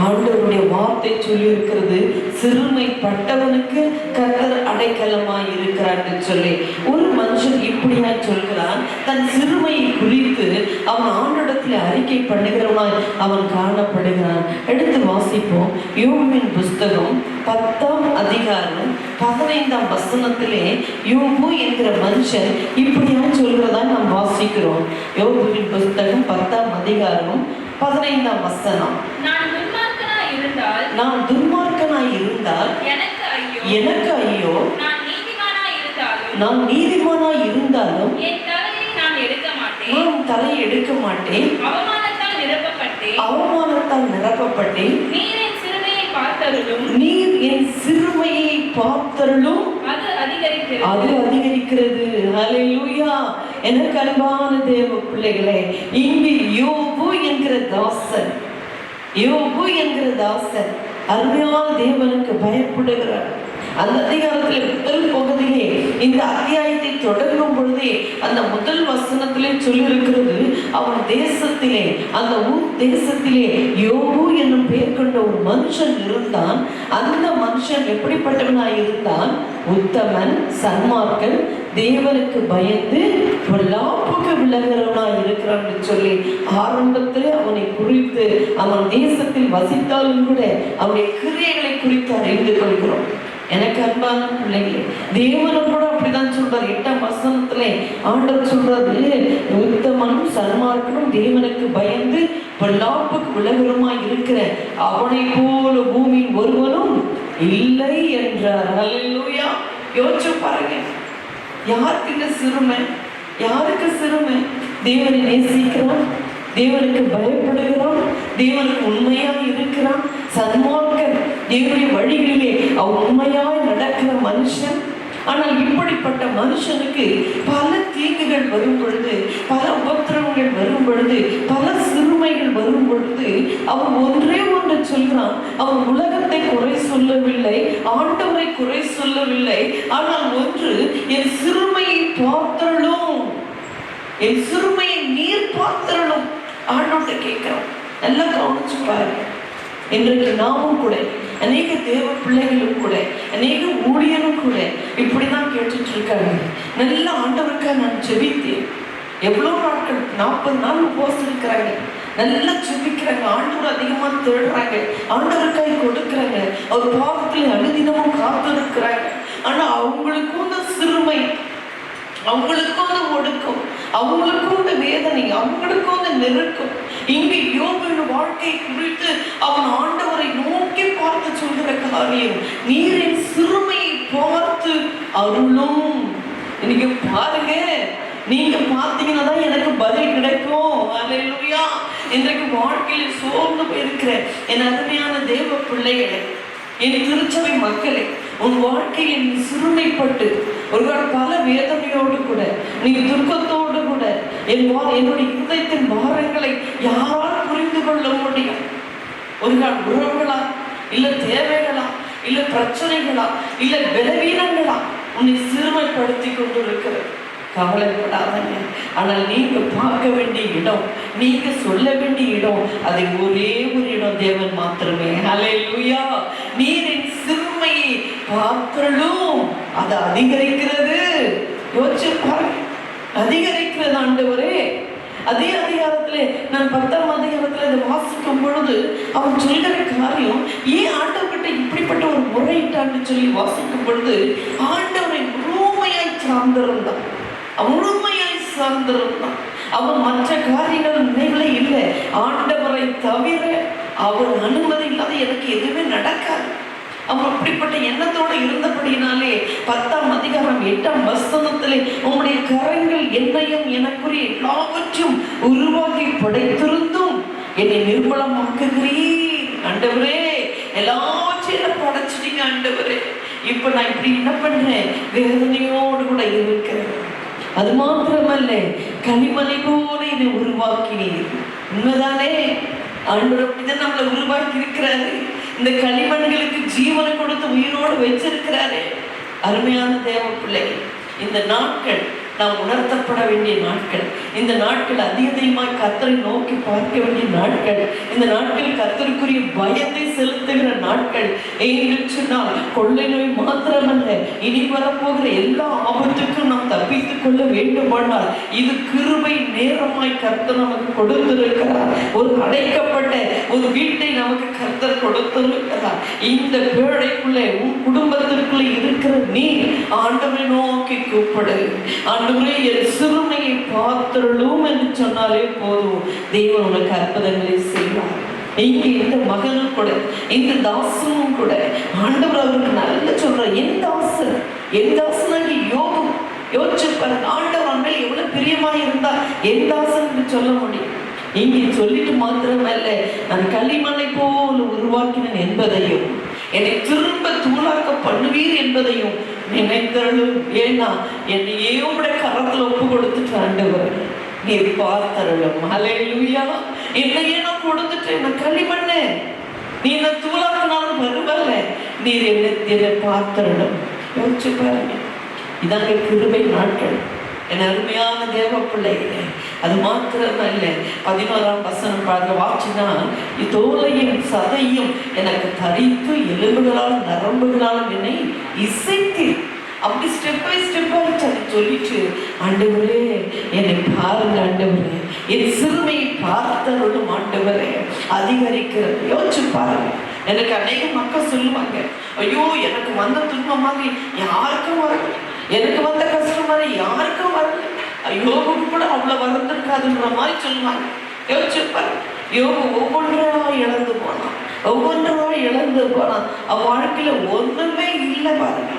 ஆண்டவருடைய வார்த்தை சொல்லி இருக்கிறது, சிறுமைப்பட்டவனுக்கு கர்த்தர் அடைக்கலமாய் இருக்கிறார் என்று சொல்லி. ஒரு மனுஷன் இப்படியா சொல்கிறான், தன் சிறுமையை குறித்து அவன் ஆண்டவரிடத்தில் அறிக்கை பண்ணுகிறவனாய் அவன் காணப்படுகிறான். எடுத்து வாசிப்போம். யோபுவின் புஸ்தகம் 10ஆம் அதிகாரம் 15ஆம் வசனத்திலே யோபு என்கிற மனுஷன் இப்படியா சொல்கிறதா நாம் வாசிக்கிறோம். யோபுவின் புஸ்தகம் 10ஆம் அதிகாரம் 15ஆம் வசனம். நான் துன்மார்க்கனாய் இருந்தால் எனக்கு ஐயோ, நான் நீதிமானாய் இருந்தாலும் நான் தலையை எடுக்க மாட்டேன், அவமானத்தால் நிரப்பப்பட்டேன். நீர் என் சிறுமையை பார்த்தருளும், அது அதிகரிக்கிறது. ஹல்லேலூயா. எனக்கு அன்பான தேவ பிள்ளைகளே, இங்கு யோபு என்கிற தாசன் அருமையான தேவனுக்கு பயப்படுகிறார். அந்த அதிகாரத்தில் முதல் பகுதியிலே, இந்த அத்தியாயத்தை தொடங்கும் பொழுதே அந்த முதல் வசனத்திலே சொல்லியிருக்கிறது, அவன் தேசத்திலே, அந்த ஊர் தேசத்திலே யோபு என்னும் பெயர் கொண்ட ஒரு மனுஷன் இருந்தான். அந்த மனுஷன் எப்படிப்பட்டவனாய் இருந்தான்? உத்தமன், சன்மார்க்கன், தேவனுக்கு பயந்து பொல்லாப்புக்கு விலகிறவனாய் இருக்கிறான் சொல்லி ஆரம்பத்தில் அவனை குறித்து, அவன் தேசத்தில் வசித்தாலும் கூட அவனுடைய கிரியைகளை குறித்து அறிந்து கொள்கிறோம். எனக்கு அன்பான பிள்ளைகளே, தேவனும் கூட அப்படிதான் சொல்றாரு. 8ஆம் வசனத்திலே ஆண்டவர் சொல்றது, உத்தமனும் சன்மார்க்கனும் தேவனுக்கு பயந்து பொல்லாப்புக்கு விலகுறமாய் இருக்கிற அவனை போல பூமியில் ஒருவனும் இல்லை என்றார். ஹல்லேலூயா. யோசிச்சு பாருங்க, யாருக்கு இந்த சிறுமை? யாருக்கு சிறுமை? தேவனை நேசிக்கிறான், தேவனுக்கு பயப்படுகிறான், தேவனுக்கு உண்மையாக இருக்கிறான், சன்மார்க்கன், தேவனுடைய வழிகளிலே அவன் உண்மையாய் நடக்கிற மனுஷன். ஆனால் இப்படிப்பட்ட மனுஷனுக்கு பல தீங்குகள் வரும் பொழுது, பல உபத்திரவங்கள் வரும் பொழுது, பல சிறுமைகள் வரும் பொழுது அவன் ஒன்றே ஒன்று சொல்கிறான். அவன் உலகத்தை குறை சொல்லவில்லை, ஆண்டவரை குறை சொல்லவில்லை. ஆனால் ஒன்று, என் சிறுமையை பார்த்தருளும், என் சிறுமையை நீர் பார்த்தருளும் ஆண்டவர்கிட்ட கேட்கிறோம். நல்லா கவனிச்சு பாருங்க. இன்றைக்கு நாமும் கூட, அநேக தேவ பிள்ளைகளும் கூட, அநேக ஊழியரும் கூட இப்படிதான் கேட்டுட்டு இருக்காங்க. நல்ல ஆண்டவருக்கா நான் ஜெபித்தேன். எவ்வளோ நாட்கள், 40 நாள் உபவாசம் இருக்கிறாங்க, நல்லா ஜெபிக்கிறாங்க, ஆண்டவர் அதிகமா தேடுறாங்க, ஆண்டவருக்காய் கொடுக்குறாங்க, அவர் பாவத்தில் அனுதினமும் காத்து இருக்கிறாங்க. ஆனா அவங்களுக்கும் அந்த சிறுமை, அவங்களுக்கும் அந்த ஒடுக்கம், அவங்களுக்கும் அந்த வேதனை, அவங்களுக்கும் அந்த நெருக்கம். இங்கு யோபுவின் வாழ்க்கை குறித்து அவன் ஆண்டவரை நோக்கி பார்த்து சொல்கிற காரியம், நீரின் சிறுமையை பார்த்து அருளும். இன்னைக்கு பாருங்க, நீங்க பார்த்தீங்கன்னா தான் எனக்கு பதில் கிடைக்கும். ஹல்லேலூயா. இன்றைக்கு வாழ்க்கையில் சோர்ந்து போயிருக்கிற என் அருமையான தேவ பிள்ளைகளே, என் திருச்சபை மக்களே, உன் வாழ்க்கையில் நீ சிறுமைப்பட்டு ஒரு பல வேதனையோடு கூட, நீ துக்கத்தோடு கூட, என்னுடைய இதயத்தின் பாரங்களை யாரால் புரிந்து கொள்ள முடியும்? ஒரு நாள் உறவுகளா, இல்ல தேவைகளா, இல்ல பிரச்சனைகளா, இல்ல பலவீனங்களா உன்னை சிறுமைப்படுத்தி கொண்டு இருக்கிறது. கவலைப்படாதீங்க. ஆனால் நீங்க பார்க்க வேண்டிய இடம், நீங்க சொல்ல வேண்டிய இடம், அது ஒரே ஒரு இடம், தேவன் மாத்திரமே. ஹல்லேலூயா. நீரின் சிறுமையை பார்த்தருளும், அது அதிகரிக்கிறது. யோசிச்சு பாருங்க, அதிகரிக்கிறது ஆண்டவரே. அதே அதிகாரத்திலே நான் 10ஆம் அதிகாரத்தில் இதை வாசிக்கும் பொழுது அவன் சொல்கிற காரியம், ஏன் ஆண்டவர்கிட்ட இப்படிப்பட்ட ஒரு முறையிட்டான்னு சொல்லி வாசிக்கும் பொழுது, ஆண்டவரை முழுமையாய் சார்ந்திருந்தான், முழுமையாய் சார்ந்திருந்தான். அவன் மற்ற காரியங்கள் நினைவுகளே இல்லை. ஆண்டவரை தவிர அவர் அனுமதி இல்லாத எனக்கு எதுவுமே நடக்காது. அவன் அப்படிப்பட்ட எண்ணத்தோடு இருந்தபடினாலே 10ஆம் அதிகாரம் 8ஆம் வசனத்திலே, உம்முடைய கரங்கள் என்னையும் எனக்குரிய எல்லாவற்றும் உருவாக்கி படைத்திருந்தும் என்னை நிர்மலமாக்குகிறீர். ஆண்டவரே, எல்லாவற்றையும் படைச்சிட்டீங்க ஆண்டவரே. இப்ப நான் இப்படி என்ன பண்றேன்? வேதனையோடு கூட இருக்கிறேன். அது மாத்திரமல்ல, களிமலை போல என்னை உருவாக்கினீர். உண்மைதானே? ஆண்டவர் அப்படிதான் நம்மளை உருவாக்கி இருக்கிறாரு. இந்த களிமண்களுக்கு ஜீவனை கொடுத்து உயிரோடு வச்சிருக்கிறாரு. அருமையான தேவ பிள்ளை, இந்த நாட்கள் நாம் உணர்த்தப்பட வேண்டிய நாட்கள். இந்த நாட்கள் அதிகமாய் கர்த்தரை நோக்கி பார்க்க வேண்டிய நாட்கள். இந்த நாட்கள் கர்த்தருக்குரிய பயத்தை செலுத்துகிற நாட்கள். என்று சொன்னால் கொள்ளை நோய் மாத்திரமல்ல, இனி வரப்போகிற எல்லா ஆபத்துக்கும் நாம் தப்பித்துக் கொள்ள வேண்டுமானால் இது கிருபை நேரமாய் கர்த்தர் நமக்கு கொடுத்திருக்கிறார். ஒரு அடைக்கப்பட்ட ஒரு வீட்டை நமக்கு கர்த்தர் கொடுத்திருக்கிறார். இந்த பேழைக்குள்ளே உன் குடும்பத்திற்குள்ளே இருக்கிற நீ ஆண்டவரை நோக்கி கூப்பிடு. ஆண்டவரே, என் சிறுமையை பார்த்தருளும் என்று சொன்னாலே போதும், தேவன் உனக்கு அற்புதங்களை செய்வார். இங்கே இந்த மகனும் கூட, இந்த தாசனும் கூட ஆண்டவர் அவருக்கு நல்ல சொல்றார். என் தாசனாகி யோகம் யோசிச்சுப்பாரு. ஆண்டவர் மேல் எவ்வளவு பிரியமாய் இருந்தா என் தாசன் என்று சொல்ல முடியும். இங்கே சொல்லிட்டு மாத்திரமல்ல, நான் களிமண்ணை போல உருவாக்கினேன் என்பதையும் என்னை திரும்ப தூளாக்க பண்ணுவீர் என்பதையும் நினைத்தருளும். ஏன்னா என்னையே உடைய கரத்துல ஒப்பு கொடுத்துட்டு ஆண்டவர் நீர் பார்த்தருளும். ஹல்லேலூயா. என்னையே நான் கொடுத்துட்டேன், நான் களிமண்ண, நீ என்ன தூளாக்கினாலும் வருவல்ல, நீர் என்னை பார்த்தருளும். யோசிச்சு பாருங்க, இதாங்க கிருபை நாட்கள். என் அருமையான தேவ பிள்ளைகளே, அது மாத்திரமல்ல, 11ஆம் வசனம் பாருங்க, வாச்சினா தோலையும் சதையும் எனக்கு தரித்து எலும்புகளால் நரம்புகளாலும் என்னை இசைத்து, அப்படி ஸ்டெப் பை ஸ்டெப்பாக சொல்லிட்டு, ஆண்டவரே என்னை பாருங்க, ஆண்டவரே என் சிறுமையை பார்த்தவர்களும் ஆண்டவரே அதிகரிக்கிறது. யோசிச்சு பாருங்க. எனக்கு அநேக மக்கள் சொல்லுவாங்க, ஐயோ எனக்கு வந்த துன்பம் மாதிரி யாருக்கும் வரல, எனக்கு வந்த கஷ்டம் மாதிரி யாருக்கும் வரல, யோகுக்கு கூட அவ்வளவு வந்திருக்காதுன்ற மாதிரி சொல்லுவாங்க. யோசிச்சுப்பாரு, யோகு ஒவ்வொன்றா இழந்து போனான், அவன் வாழ்க்கையில ஒன்றுமே இல்லை பாருங்க,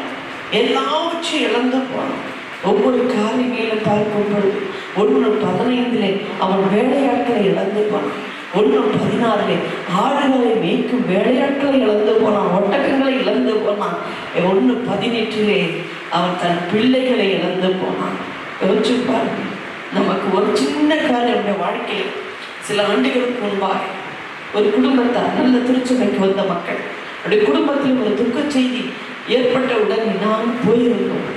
எல்லாவற்றையும் இழந்து போனான். ஒவ்வொரு காரியங்களிலும் பார்க்கும் பொழுது 1:15 அவன் வேலையாட்களை இழந்து போனான். 1:16 ஆடுகளை மேய்க்கும் வேலையாட்களை இழந்து போனான், ஒட்டகங்களை இழந்து போனான். 1:18 அவன் தன் பிள்ளைகளை இழந்து போனான். யோசிச்சு பாருங்க. நமக்கு ஒரு சின்ன காரியம் வாழ்க்கையில் சில ஆண்டுகளுக்கு முன்பாக ஒரு குடும்பத்தார், நல்ல திருச்சபைக்கு வந்த மக்கள், அப்படி குடும்பத்தில் ஒரு துக்க செய்தி ஏற்பட்ட உடனே நான் போயிருந்தோம்.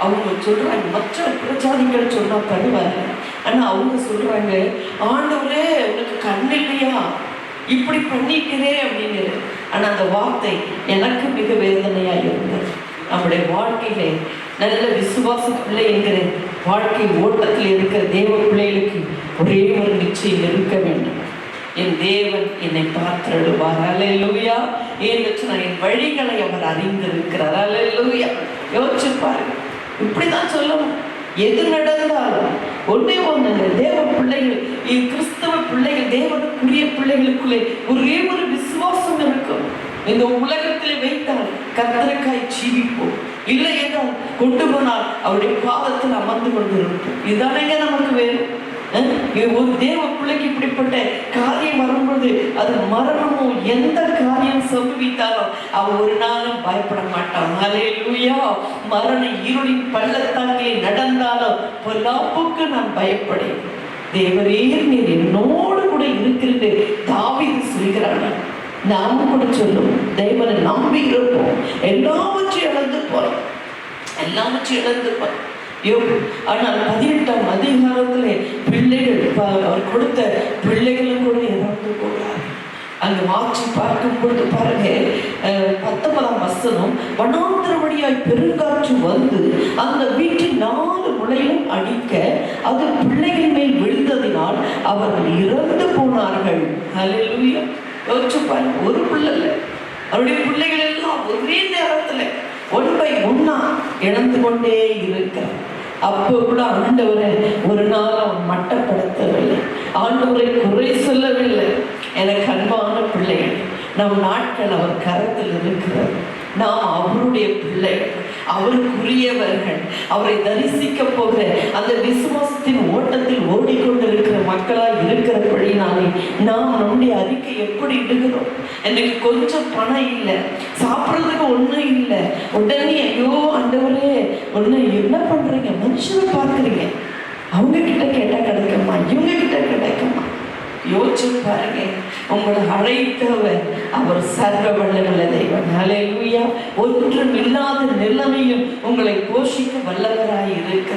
அவங்க சொல்றாங்க, மற்ற பிரச்சாரிகள் சொன்னா பரவாயில்ல, ஆனா அவங்க சொல்றாங்க, ஆண்டவரே உனக்கு கண் இல்லையா, இப்படி பண்ணிக்கிறே அப்படின்னு. ஆனா அந்த வார்த்தை எனக்கு மிக வேதனையா இருந்தது. நம்முடைய வாழ்க்கையிலே நல்ல விசுவாச பிள்ளை என்கிற வாழ்க்கை ஓட்டத்தில் இருக்கிற தேவ பிள்ளைகளுக்கு ஒரே ஒரு நிச்சயம் இருக்க வேண்டும், என் தேவன் என்னை பார்த்தருளுவார். அல்லேலூயா. ஏன்னு சொன்னா என் வழிகளை அவர் அறிந்திருக்கிறார். அல்லேலூயா. யோசிச்சு பாருங்க, இப்படிதான் சொல்லணும். எது நடந்தாலும் ஒன்னே ஒண்ணு, தேவ பிள்ளைகள், கிறிஸ்தவ பிள்ளைகள், தேவனுக்குரிய பிள்ளைகளுக்குள்ளே ஒரே ஒரு விசுவாசம் இருக்கும். இந்த உலகத்தில் வைத்தால் கர்த்தருக்காய் ஜீவிப்போம், இல்லை என்றால் கொண்டு போனால் அவருடைய பாதத்தில் அமர்ந்து கொண்டு இருப்போம். இதுதானேங்க நமக்கு வேணும். ஒரு தேவ பிள்ளைக்கு இப்படிப்பட்ட காரியம் வரும்போது அது மரணமோ எந்த காரியம் சம்பவித்தாலும் அவன் ஒரு நாளும் பயப்பட மாட்டான். ஹல்லேலூயா. மரண இருளின் பள்ளத்தாக்கிலே நடந்தாலும் பொல்லாப்புக்கு நான் பயப்படேன், தேவரே நீர் என்னோடு கூட இருக்கிறது தாவீது சொல்கிறான். நாமும் கூட சொல்லும், தேவனை நம்பி இருப்போம், எல்லாவற்றையும் இழந்து போறோம். ஆனால் 18ஆம் அதிகாரத்திலே பிள்ளைகள், அவர் கொடுத்த பிள்ளைகளும் கூட இறந்து போகிறார். அங்கு வாட்சி பார்க்கும் பொழுது பாருங்க, 19ஆம் வசனம், வனாந்திர வழியாய் பெருங்காற்று வந்து அந்த வீட்டின் 4 முளையும் அடிக்க அது பிள்ளைகள் மேல் விழுந்ததினால் அவர்கள் இறந்து போனார்கள். ஹல்லேலூயா. யோசிச்சு பாருங்க, ஒரு பிள்ளை இல்லை, அவருடைய பிள்ளைகள் எல்லாம் ஒரே நேரத்துல 1 by 1 இழந்து கொண்டே இருக்கிறார். அப்போ கூட ஆண்டவரை ஒரு நாள் அவன் மட்டப்படுத்தவில்லை, ஆண்டவரை குறை சொல்லவில்லை. எனக்கு அன்பான பிள்ளைகள், நம் நாட்கள் அவர் கரத்தில் இருக்கிறது. நாம் அவருடைய பிள்ளைகள், அவருக்குரியவர்கள், அவரை தரிசிக்க போகிற அந்த விசுவாசத்தின் ஓட்டத்தில் ஓடிக்கொண்டிருக்கிற மக்களாய் இருக்கிறபடினாலே நாம் நம்முடைய அறிக்கை எப்படி இடுகிறோம்? எனக்கு கொஞ்சம் பணம் இல்லை, சாப்பிட்றதுக்கு ஒன்றும் இல்லை, உடனே ஐயோ ஆண்டவரே ஒன்று என்ன பண்றீங்க? மனுஷனை பார்க்குறீங்க, அவங்க கிட்ட கேட்டா கிடைக்குமா, இவங்க கிட்ட கிடைக்குமா? யோசிச்சு பாருங்க. உங்களை அழைத்தவர் அவர் சர்வ வல்லமுள்ள தெய்வம். ஹல்லேலூயா. ஒன்றும் இல்லாத நிலைமையும் உங்களை போஷிக்க வல்லவராய் இருக்க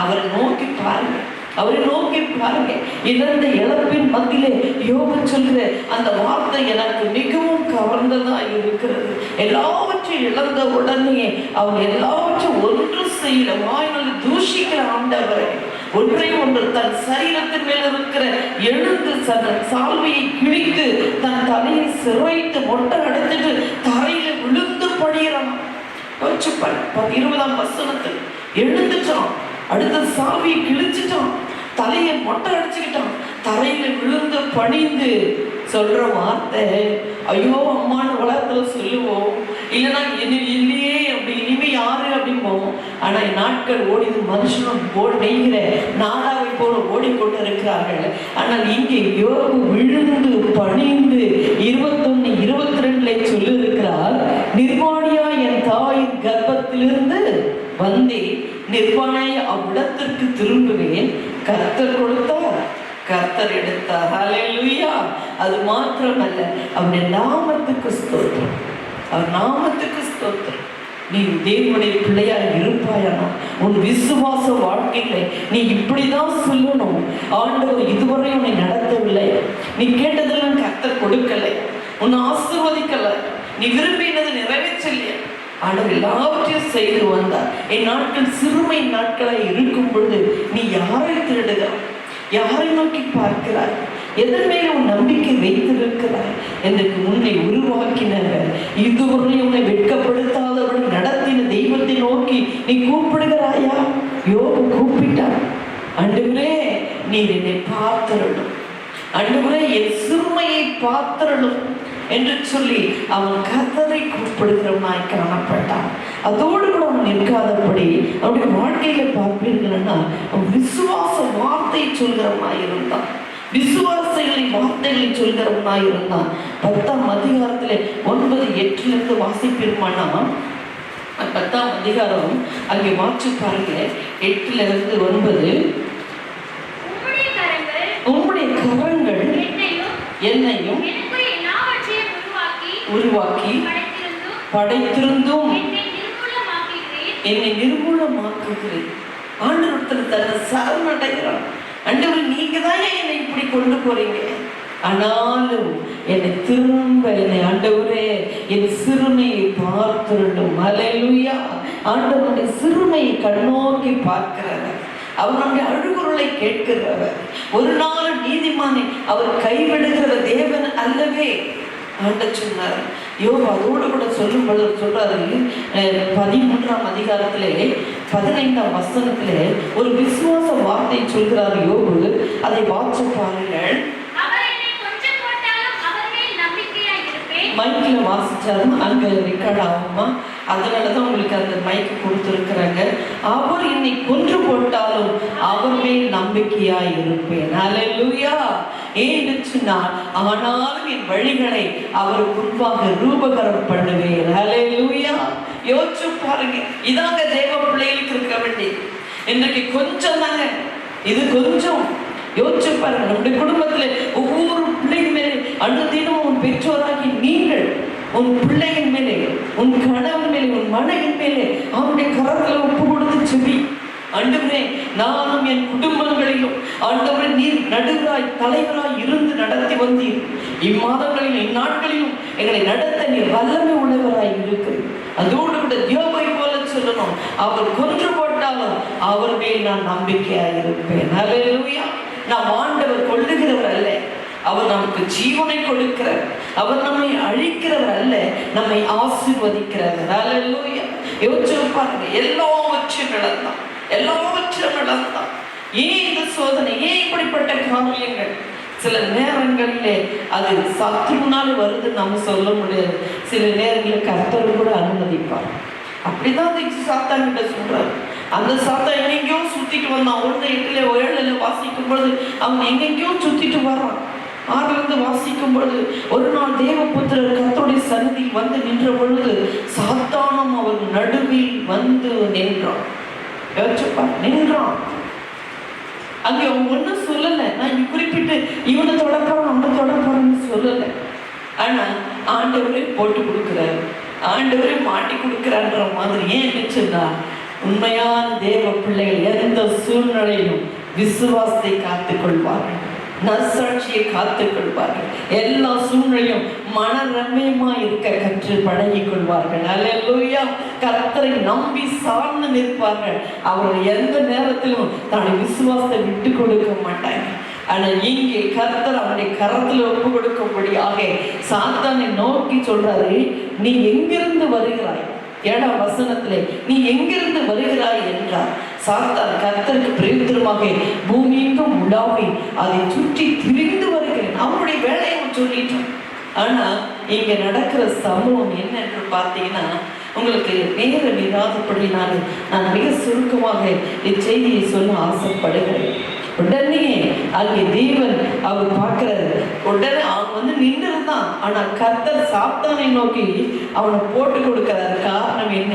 அவரை நோக்கி பாருங்க, அவரை நோக்கி பாருங்க. இழந்த இழப்பின் மத்தியிலே யோபு சொல்கிற அந்த வார்த்தை எனக்கு மிகவும் கவர்ந்ததா இருக்கிறது. எல்லாவற்றையும் இழந்த உடனே அவங்க எல்லாவற்றையும் ஒன்று செய்யல, வாயினால தூஷிக்கிற ஆண்டவரை ஒன்று தன் சரீரத்தின் மேல் இருக்கிற எழுந்து சால்வையை கிழித்து தன் தலையை சிறைத்து மொட்டை அடைத்துட்டு தரையில விழுந்து படுகிறான். 20ஆம் வசனத்தில் எழுந்துட்டான், அடுத்த சால்வையை கிழிச்சிட்டான், தலையை மொட்டை அடிச்சுக்கிட்டான், தரையில விழுந்து பணிந்து சொல்ற வார்த்தை ஐயோ அம்மான்னு வளர்த்துல சொல்லுவோம், இல்லைன்னா இல்லையே அப்படி இனிமே யாரு அப்படிம்போம். ஆனா நாட்கள் ஓடிது, மனுஷனும் நெய்கிற நாடாவை போல ஓடிக்கொண்டு இருக்கிறார்கள். ஆனால் இங்கே யோபு விழுந்து பணிந்து 21, 22 சொல்லி இருக்கிறார், நிர்வாணியா என் தாயின் கர்ப்பத்திலிருந்து வந்தே நிர்வாணிய அவ்விடத்திற்கு திரும்புவேன், கர்த்தர் கொடுத்தார் கர்த்தர் எடுத்தார். ஹல்லேலூயா. அது மாத்திரமல்ல, அவருடைய நாமத்துக்கு ஸ்தோத்திரம், அவர் நாமத்துக்கு ஸ்தோத்திரம். நீ தேவனுடைய பிள்ளையா இருப்பாயானா உன் விசுவாச வாழ்க்கையில நீ இப்படிதான் சொல்லணும், ஆண்டவர் இதுவரை உன்னை நடத்தவில்லை, நீ கேட்டதெல்லாம் கர்த்தர் கொடுக்கலை, உன்னை ஆசீர்வதிக்கல, நீ விரும்பினதை நிறைவேற்றலையே, ஆண்டவர் எல்லாவற்றையும் செய்து வந்தார். என் நாட்கள் சிறுமை நாட்களாய் இருக்கும் பொழுது நீ யாரை திருடுகிறாய், யாரை நோக்கி பார்க்கிறாய், எதன் மேலே உன் நம்பிக்கை வைத்திருக்கிறாய்? எனக்கு முன்னை உருவாக்கினவர், இதுவரை உன்னை வெட்கப்படுத்தாதவன் நடத்தின தெய்வத்தை நோக்கி நீ கூப்பிடுகிறாயா? யோபு கூப்பிட்டார், ஆண்டவரே நீர் என்னை பார்த்தரணும், ஆண்டவரே என் சிறுமையை பார்த்தரணும் என்று சொல்லி அவன் கர்த்தரை கூப்பிடுகிறவனாய் காணப்பட்டான். அதோடு கூட அவன் நிற்காதபடி அவனுடைய வாழ்க்கையில பார்ப்பீர்கள்னா அவன் விசுவாச வார்த்தை சொல்கிறவனாய் இருந்தான், விசுவாசங்களின் வார்த்தைகளை சொல்கிறவனாய் இருந்தான். 10ஆம் அதிகாரத்துல 9, 8 வாசிப்பிருமானா, 10ஆம் அதிகாரம் அங்கே வாட்சி பாருங்க, 8-9. உம்முடைய கரங்கள் என்னையும் உருவாக்கி படைத்திருந்தும் என்னை நிர்மூலமாக்குகிறேன். ஆண்டவரத்தில் தன்னை சரணடைகிறான். ஆண்டவர் நீங்க தான் என்னை இப்படி கொண்டு போறீங்க, ஆனாலும் என்னை திரும்ப என்னை ஆண்டவரே என் சிறுமையை பார்த்துடணும். ஹல்லேலூயா. ஆண்டவருடைய சிறுமையை கண்ணோக்கி பார்க்கிறவர், அவர் நம்முடைய அழுகுரலை கேட்கிறவர். ஒரு நாள் நீதிமானை அவர் கைவிடுகிற தேவன் அல்லவே. ஆண்டவர் சொன்னார். யோபு அதோடு கூட சொல்லும் பொழுது சொல்றாரு, 13ஆம் அதிகாரத்திலே 15ஆம் வசனத்திலே ஒரு விசுவாச வார்த்தை சொல்கிறார் யோபு. அதை வாட்சி பாருங்கள். மைக்கில் வாசிச்சாலும் அங்கே ரெக்கார்ட் ஆகுமா, அதனாலதான் உங்களுக்கு அந்த மைக்கு கொடுத்துருக்குறாங்க. அவர் என்னை கொன்று போட்டாலும் அவர் மேல் நம்பிக்கையாய் இருப்பேன். ஹல்லேலூயா. ஏன்னு சொன்னால் ஆனாலும் என் வழிகளை அவருக்கு முன்பாக ரூபகரம் பண்ணுவேன். ஹல்லேலூயா. யோசிச்சு பாருங்க, இதாங்க தேவ பிள்ளைகளுக்கு இருக்க வேண்டியது. இன்னைக்கு கொஞ்சம் தாங்க, இது கொஞ்சம் யோசிச்சு பாருங்க. நம்முடைய குடும்பத்துல ஒவ்வொரு பிள்ளைங்க மேலே அனுதினம் உன் பெற்றோராகி நீங்கள் உன் பிள்ளையின் மேலே, உன் கணவன் மேலே, உன் மனைவின் மேலே அவனுடைய கரத்துல ஒப்பு கொடுத்து செவி. ஆண்டவரே நானும் என் குடும்பங்களிலும் ஆண்டவரே நீர் நடுவராய் தலைவராய் இருந்து நடத்தி வந்தீர். இம்மாதங்களிலும் இந்நாட்களிலும் எங்களை நடத்த நீர் வல்லமை உள்ளவராய் இருக்கு. அதோடு கூட யோபை போல சொல்லணும், அவர் கொன்று போட்டாலும் அவர் மேல் நான் நம்பிக்கையாய் இருப்பேன். ஹல்லேலூயா. நாம் ஆண்டவர் கொள்ளுகிறவர் அல்ல, அவர் நமக்கு ஜீவனை கொடுக்கிறார். அவர் நம்மை அழிக்கிறவர் அல்ல, நம்மை ஆசீர்வதிக்கிறவர். ஹல்லேலூயா. யோசிச்சு பாருங்க, எல்லாவற்றையும் இழந்தான், எல்லாவற்றையும் இழந்தான். ஏன் இந்த சோதனை, ஏன் இப்படிப்பட்ட காரியங்கள்? சில நேரங்களிலே அது சத்துருனால வருது நம்ம சொல்ல முடியாது. சில நேரங்களில் கர்த்தர் கூட அனுமதிப்பார். அப்படிதான் சாத்தான் கிட்ட சொல்றாரு. அந்த சாத்தான் எங்கெங்கயோ சுத்திட்டு வந்தான். 1, 8, 7 வாசிக்கும் பொழுது அவன் எங்கெங்கயோ சுத்திட்டு வர்றான். 6 வாசிக்கும் பொழுது, ஒரு நாள் தேவபுத்திரர் கர்த்தருடைய சன்னதியில் வந்து நின்ற பொழுது சாத்தானும் அவர் நடுவில் வந்து நின்றான். நின்றான். அங்கே அவங்க ஒன்றும் சொல்லலை. நான் இங்க குறிப்பிட்டு இவனை தொடப்போறோம் அவனை தொடப்போறோம்னு சொல்லலை. ஆனா ஆண்டவரே போட்டு கொடுக்குறாரு, ஆண்டவரே மாட்டி கொடுக்குறான்ற மாதிரி. ஏன் இருந்துச்சுன்னா, உண்மையான தேவ பிள்ளைகள் எந்த சூழ்நிலையிலும் விசுவாசத்தை காத்துக் கொள்வார்கள், நற்சாட்சியை காத்துக் கொள்வார்கள், எல்லா சூழ்நிலையும் மனரம்யமா இருக்க கற்று பழகி கொள்வார்கள். அல்லேலூயா. கர்த்தரை நம்பி சார்ந்து நிற்பார்கள். அவர்கள் எந்த நேரத்திலும் தன்னுடைய விசுவாசத்தை விட்டு கொடுக்க மாட்டாங்க. ஆனால் இங்கே கர்த்தர் அவனுடைய கரத்தில் ஒப்பு கொடுக்கும்படியாக சாத்தானை நோக்கி சொல்றாரு, நீ எங்கிருந்து வருகிறாய்? 7ஆம் வசனத்திலே, நீ எங்கிருந்து வருகிறாய் என்றார். சாத்தான் கர்த்தருக்கு பிரயோஜனமாக பூமியெங்கும் உலாவி அதை சுற்றி திரிந்து வருகிறேன். அவனுடைய வேலையை அவன் சொல்லிட்டான். ஆனா இங்க நடக்கிற சம்பவம் என்ன என்று பார்த்தீங்கன்னா, உங்களுக்கு நேரம் இல்லாதபடி நான் மிக சுருக்கமாக இச்செய்தியை சொல்ல ஆசைப்படுகிறேன். உடனே அங்கே தேவன் அவர் பார்க்கிறாரு. உடனே அவன் வந்து நின்று இருந்தான். ஆனா கர்த்தர் சாத்தானை நோக்கி அவனை போட்டு கொடுக்கிறார். காரணம் என்ன?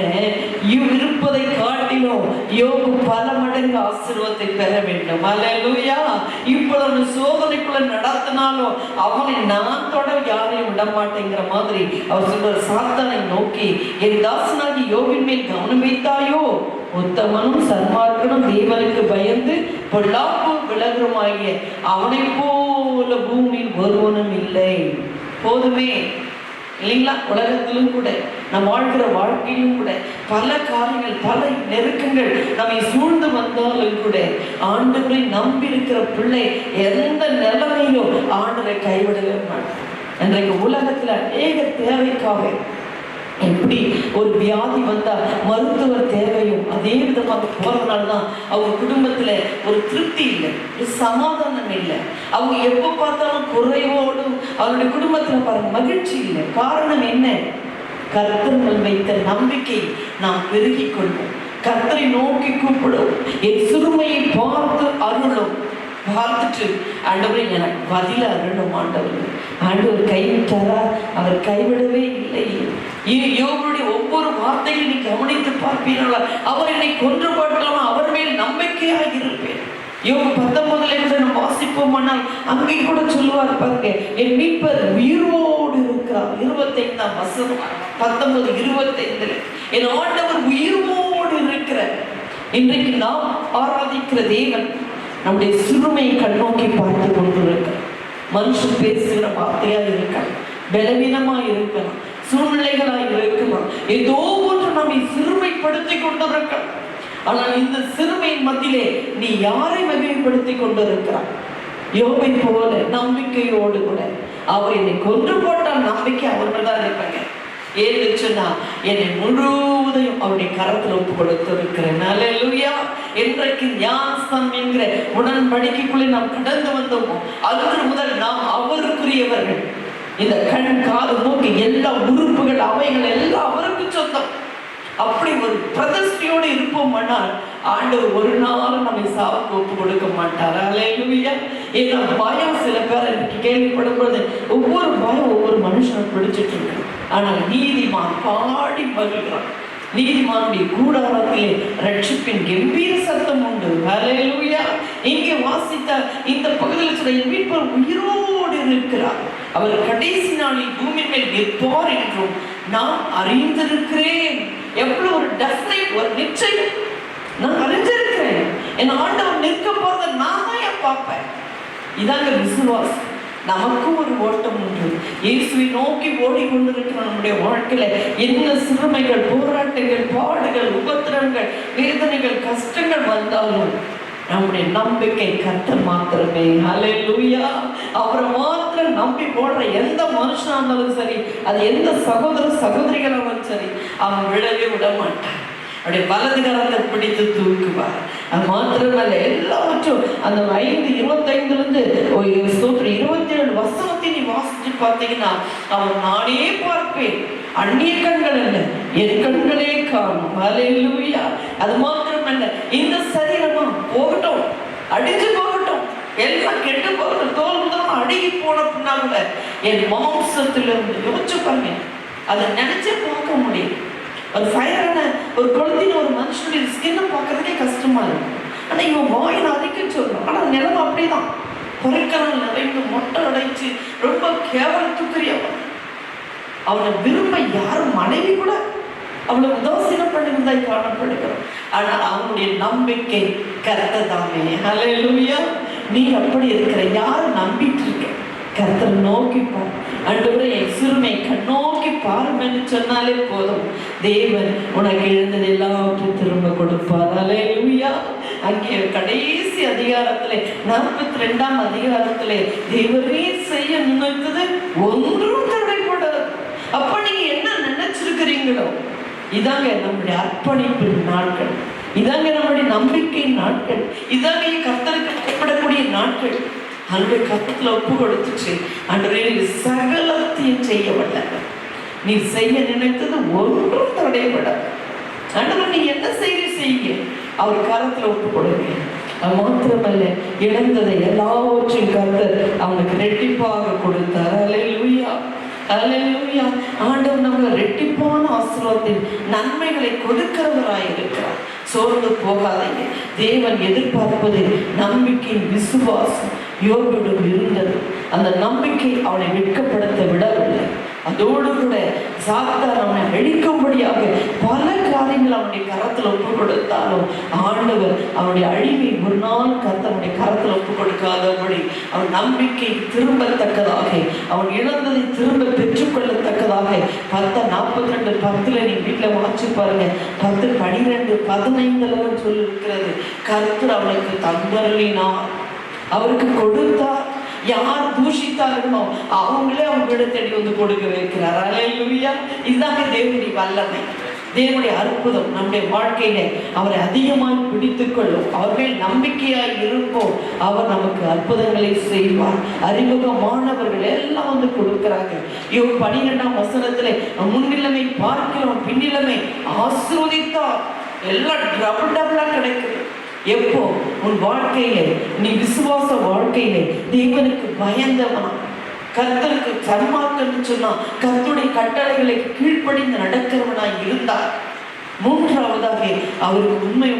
இருப்பதை காட்டிலும் யோபு பல மடங்கு ஆசீர்வாதத்தை பெற வேண்டும். அல்லேலூயா. இவ்வளவு சோதனைக்குள்ள நடத்தினாலும் அவனை நான் தொட யாரையும் விட மாட்டேங்கிற மாதிரி அவர் சொல்ற சாத்தானை நோக்கி, என் தாசனாகி யோபின் மேல் கவனம் வைத்தாயோ? உத்தமனும் சன்மார்க்கனும் தேவனுக்கு பயந்து பொல்லாப்பு விலகுமாகிய அவனை போல பூமியில் ஒருவனும் இல்லை. போதுமே இல்லைங்களா? உலகத்திலும் கூட நம் வாழ்கிற வாழ்க்கையிலும் கூட பல காரியங்கள், பல நெருக்கங்கள் நம்மை சூழ்ந்து வந்தாலும் கூட ஆண்டவரை நம்பி இருக்கிற பிள்ளை எந்த நிலைமையிலும் ஆண்டவரை கைவிடவே மாட்டார். இன்றைக்கு உலகத்துல அநேக தேவைக்காக எப்படி ஒரு வியாதி வந்தா மருத்துவர் தேவையும் அதே விதமாக போறதுனாலதான் அவங்க குடும்பத்துல ஒரு திருப்தி இல்லை, ஒரு சமாதானம் இல்லை. அவங்க எப்ப பார்த்தாலும் குறைவோடும் அவருடைய குடும்பத்துல பாருங்க மகிழ்ச்சி இல்லை. காரணம் என்ன? கர்த்தர் வைத்த நம்பிக்கை நாம் பெருகிக் கொள்வோம். கர்த்தரை நோக்கி கூப்பிடும். என் சிறுமையை பார்த்து அருளும். பார்த்துட்டு ஆண்டவரே எனக்கு பதில அருளும். ஆண்டவர் கைவிட்டாரா? அவர் கைவிடவே இல்லை. யோபுடைய ஒவ்வொரு வார்த்தையும் நீ கவனித்து பார்ப்பீர்களா? அவர் என்னை கொன்று போட்டாலும் அவர் மேல் நம்பிக்கையாக இருப்பேன். யோபு 19 கூட நம்ம வாசிப்போம். ஆனால் அங்கே கூட சொல்லுவார் பாருங்க, என் மீட்பர் உயிரோடு இருக்கிறார். 25ஆம் வசனம் 19:25 என் ஆண்டவர் உயிரோடு இருக்கிறார். இன்றைக்கு நாம் ஆராதிக்கிற தேவன் நம்முடைய சிறுமையை கண்ணோக்கி பார்த்து கொண்டிருக்க. மனுஷன் பேசுகிற வார்த்தையா இருக்கலாம், பலவீனமா இருக்கலாம், சூழ்நிலைகளா இருக்கலாம், ஏதோ ஒன்று நம்மை சிறுமைப்படுத்தி கொண்டிருக்கலாம். ஆனால் இந்த சிறுமையின் மத்தியிலே நீ யாரை மகிமைப்படுத்தி கொண்டிருக்கிறாய்? யோபை போல நம்பிக்கையோடு கூட அவர் என்னை கொன்று போட்டால் நம்பிக்கை அவர்கள் தான் இருப்பாங்க. ஏன்னு சொன்னா என்னை முழுவதையும் அவருடைய கரத்தில் ஒப்பு கொடுத்திருக்கிறேன். அல்லேலூயா. இன்றைக்கு ஞானஸ்தானம் என்கிற உடன்படிக்கைக்குள்ளே நாம் கடந்து வந்தோமோ அன்று முதல் நாம் அவருக்குரியவர்கள். இந்த கண், காது, மூக்கு எல்லா உறுப்புகள் அவைகள் எல்லாம் அவருக்கு சொந்தம். அப்படி ஒரு பிரதிஷ்டையோடு இருப்போம்னால் ஆண்டவர் ஒரு நாள் நம்மை சாவுக்கு ஒப்பு கொடுக்க மாட்டார். அல்லேலூயா. ஏன்னா பயம் சில பேர் எனக்கு கேள்விப்படும் பொழுது ஒவ்வொரு பயம் ஒவ்வொரு மனுஷனை பிடிச்சிட்டு இருக்கு. ஆனால் நீதிமான் பாடி மகிழ்கிறான். நீதிமானுடைய கூடாரத்திலே ரட்சிப்பின் கம்பீர சத்தம் உண்டு. அல்லேலூயா. இங்கே வாசித்த இந்த பகுதியில் சொல்ல மீட்பர் உயிரோடு இருக்கிறார். அவர் கடைசி நாளில் பூமி மேல் நிற்பார் என்றும் நான் அறிந்திருக்கிறேன். எவ்வளவு ஒரு டெஃபினைட், ஒரு நிச்சயம். நான் அறிஞ்சிருக்கிறேன். என் ஆண்டவர் நிற்க போறத நான் தான் பார்ப்பேன். இதாங்க விசுவாசம். நமக்கும் ஒரு ஓட்டம் உண்டு. இயேசுவை நோக்கி ஓடிக்கொண்டிருக்கிற நம்முடைய வாழ்க்கையில என்ன சிறுமைகள், போராட்டங்கள், பாடுகள், உபத்திரங்கள், வேதனைகள், கஷ்டங்கள் வந்தாலும் நம்முடைய நம்பிக்கை கர்த்தர் மாத்திரமே. அல்லேலூயா. அவரை மாத்திரம் நம்பி போடுற எந்த மனுஷனா இருந்தாலும் சரி, அது எந்த சகோதர சகோதரிகளாலும் சரி, அவன் விடவே விட மாட்டான். அப்படியே வலது கரத்தை பிடித்து தூக்குவார். அது மாத்திரமல்ல, எல்லாவற்றும் அந்த 5:25 27 வசனத்தை நீ வாசிச்சு பார்த்தீங்கன்னா, அவன் நானே பார்ப்பேன், அந்நிய கண்கள் அல்ல, என் கண்களே காணும். அல்லேலூயா. அது மாத்திரமல்ல, இந்த சரீரமும் போகட்டும், அடிஞ்சு போகட்டும், எல்லாம் கெட்டு போகிற தோல் முதல் அழுகி போன பின்னா கூட என் மாம்சத்துல இருந்து யோசிச்சு பாருங்க, அதை நினைச்சே பார்க்க முடியும். ஒரு ஃபயரான ஒரு கொளுத்தின ஒரு மனுஷனுடைய ஸ்கின்னை பார்க்கறதுக்கே கஷ்டமா இருக்கும். ஆனா இவன் வாயின் அதிக சொல்லணும். ஆனா நிலம் அப்படிதான், குறைக்கணும் நிறைந்து மொட்டை அடைச்சு ரொம்ப கேவலத்துக்குரியவன். அவனை விரும்ப யாரும் மனைவி கூட அவளை உதாசீனம் பண்ணுவதாய் காணப்படுகிறோம். ஆனா அவனுடைய நம்பிக்கை கர்த்தர்தாமே. ஹல்லேலூயா. நீ அப்படி இருக்கிற, யாரும் நம்பிட்டு இருக்க, கர்த்தரை நோக்கி பார். ஆண்டவரே என் சிறுமை கண்ணோக்கி பாருமென்னு சொன்னாலே போதும், தேவன் உனக்கு எழுந்தது எல்லாவற்றையும் திரும்ப கொடுப்பார். ஹல்லேலூயா. அங்கே கடைசி அதிகாரத்திலே 42ஆம் அதிகாரத்திலே தேவரே செய்ய நினைத்தது ஒன்றும் தடைப்படாது. அப்ப நீங்க என்ன நினைச்சிருக்கிறீங்களோ, இதாங்க நம்முடைய அர்ப்பணிப்பு நாட்கள், இதாங்க நம்முடைய நம்பிக்கை நாட்கள், இதாங்க கர்த்தருக்கு கூப்பிடக்கூடிய நாட்கள். அன்பை கர்த்தத்துல ஒப்பு கொடுத்துச்சு, அன்றே சகலத்தையும் செய்ய வல்ல, நீ செய்ய நினைத்தது ஒன்றும் தடைபடாது. ஆண்டவர் நீ என்ன செய்ய அவர் கரத்துல ஒப்பு கொடுங்க. அது மாத்திரமல்ல, இழந்ததை எல்லாவற்றையும் கர்த்தர் அவனுக்கு ரெட்டிப்பாக கொடுத்தார். அல்லேலூயா, அல்லேலூயா. ஆண்டவர் நம்ம ரெட்டிப்பான ஆசீர்வாதத்தின் நன்மைகளை கொடுக்கிறவராய் இருக்கிறார். சோர்ந்து போகாதீங்க. தேவன் எதிர்பார்ப்பது நம்பிக்கையின் விசுவாசம் யோபிடம் இருந்தது. அந்த நம்பிக்கை அவனை வெட்கப்படுத்த விடவில்லை. அதோடு கூட சாத்தான் அவனை அழிக்கும்படியாக பல காரியங்கள் அவனுடைய கரத்தில் ஒப்பு கொடுத்தாலும் ஆண்டவர் அவனுடைய அழிவை ஒரு நாள் கர்த்தனுடைய கரத்தில் ஒப்பு கொடுக்காதபடி அவன் நம்பிக்கை திரும்பத்தக்கதாக, அவன் இழந்ததை திரும்ப பெற்றுக்கொள்ளத்தக்கதாக 10:42 நீ வீட்டில் வாட்சி பாருங்க. 10:12-15 சொல்லிருக்கிறது. கர்த்தர் அவனுக்கு தந்தருளினார், அவருக்கு கொடுத்தார். யார் தூஷித்தார்களோ அவங்களே அவங்களோட தேடி வந்து கொடுக்க வைக்கிறார். அல்லேலூயா. இதுதாங்க தேவனுடைய வல்லமை, தேவனுடைய அற்புதம். நம்முடைய வாழ்க்கையில அவரை அதிகமாக பிடித்துக் கொள்ளும், அவர் மேல் நம்பிக்கையாய் இருப்போம், அவர் நமக்கு அற்புதங்களை செய்வார். அறிமுகமானவர்கள் எல்லாம் வந்து கொடுக்கிறாங்க. 12ஆம் வசனத்திலே முன்னிலைமை பார்க்கிறோம் பின்னிலைமை ஆசீர்வதித்தார். எல்லாம் டபுளா கிடைக்குது. எப்போ உன் வாழ்க்கையிலே நீ விசுவாச வாழ்க்கையிலே தேவனுக்கு பயந்தவனா, கர்த்தருக்கு சன்மார்க்கன்னு சொன்னா கர்த்தருடைய கட்டளைகளை கீழ்ப்படிந்து நடக்கிறவனாய் இருந்தார். மூன்றாவதாக அவருக்கு உண்மை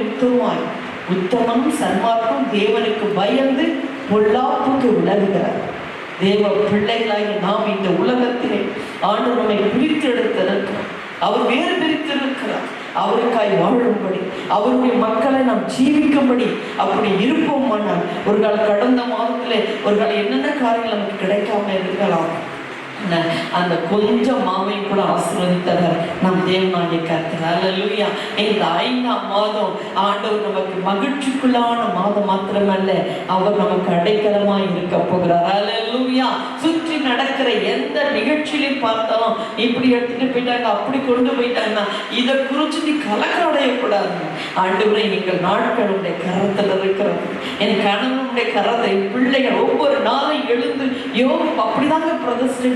உத்தமம் சன்மார்க்கம், தேவனுக்கு பயந்து பொல்லாப்புக்கு விலகுகிறார். தேவ பிள்ளைகளாகி நாம் இந்த உலகத்திலே ஆண்டவர் நம்மை பிரித்து எடுத்திருக்கிறார். அவர் வேறு பிரித்திருக்கிறார். அவருக்காய் வாழும்படி, அவருடைய மக்களை நாம் ஜீவிக்கும்படி அப்படி இருப்போமானால் ஒரு கால கடந்த மாதத்திலே ஒரு கால என்னென்ன காரியங்கள் நமக்கு கிடைக்காம இருக்கலாம், அந்த கொஞ்சம் மாவை கூட ஆசீர்வதித்தவர் நம் தேவனாகிய கர்த்தர். அல்லேலூயா. இந்த 5ஆம் மாதம் ஆண்டவர் நமக்கு மகிழ்ச்சிக்குள்ளான மாதம் மாத்திரமல்ல, அவர் நமக்கு அடைக்கலமாய் இருக்க போகிறார். அல்லேலூயா. சுற்றி நடக்கிற எந்த நிகழ்ச்சியிலையும் பார்த்தாலும் இப்படி எடுத்துட்டு போயிட்டாங்க, அப்படி கொண்டு போயிட்டாங்கன்னா இதை குறிச்சு நீ கலக்கம் அடையக்கூடாது. ஆண்டவரே எங்கள் நாட்களுடைய கரத்தில் இருக்கிறது, என் கணவனுடைய கரத்தை, பிள்ளைகள் ஒவ்வொரு நாளும் எழுந்து அப்படிதாங்க பிரதிஷ்டை,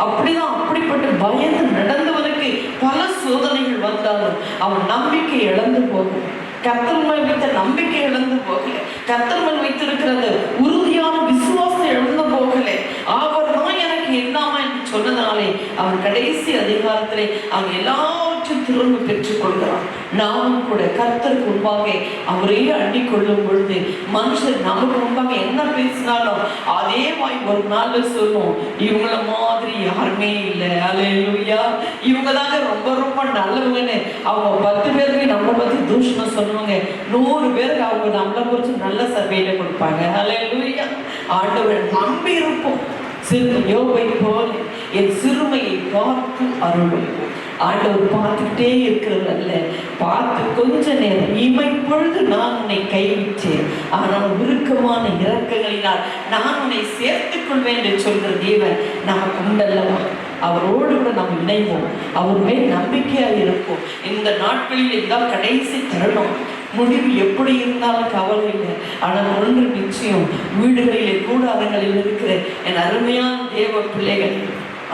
அப்படிதான் அப்படிப்பட்ட பயந்து நடந்தவனுக்கு பல சோதனைகள் வந்தாலும் அவன் நம்பிக்கை இழந்து போகும். கர்த்தர் மேல் வைத்த நம்பிக்கை இழந்து போகல, கர்த்தர் மேல் வைத்திருக்கிறது உறுதியான விசுவாசம் இழந்து போகல. அவர் தான் எனக்கு எல்லாமா என்று சொன்னதாலே அவன் கடைசி அதிகாரத்திலே அவன் எல்லாவற்றையும் திரும்ப பெற்றுக் கொள்கிறான். நாமும் கூட கர்த்தருக்கு முன்பாக அவரே அண்டிக் கொள்ளும் பொழுது மனுஷர் நமக்கு முன்பாக என்ன பேசினாலும் அதே வாய் ஒரு நாள்ல சொல்லும், இவங்கள மாதிரி யாருமே இல்லை. அல்லேலூயா. இவங்க தாங்க ரொம்ப ரொம்ப நல்லவங்கன்னு அவங்க 10 பேருக்கு நம்மளை பத்தி தூஷணம் சொல்லுவாங்க, 100 பேருக்கு அவங்க நம்மளை குறிச்சு நல்ல சர்வேல கொடுப்பாங்க. அல்லேலூயா. ஆண்டவர் நம்பி இருப்போம். யோபை போல என் சிறுமையை பார்த்து அருளும். ஆண்டவர் பார்த்துக்கிட்டே இருக்கிறது அல்ல, பார்த்து கொஞ்ச நேரம் இமைப்பொழுது நான் உன்னை கைவிட்டேன், ஆனால் உருக்கமான இரக்கங்களினால் நான் உன்னை சேர்த்துக் கொள்வேன் என்று சொல்கிற தேவன் நமக்கு உண்டல்லவா. அவரோடு கூட நாம் இணைவோம், அவர் மேல் நம்பிக்கையாக இருப்போம். இந்த நாட்களில் இருந்தால் கடைசி தருணம், முடிவு எப்படி இருந்தாலும் கவலை இல்லை. ஆனால் ஒன்று நிச்சயம், வீடுகளிலே கூடாரங்களில் இருக்கிற என் அருமையான தேவ பிள்ளைகள்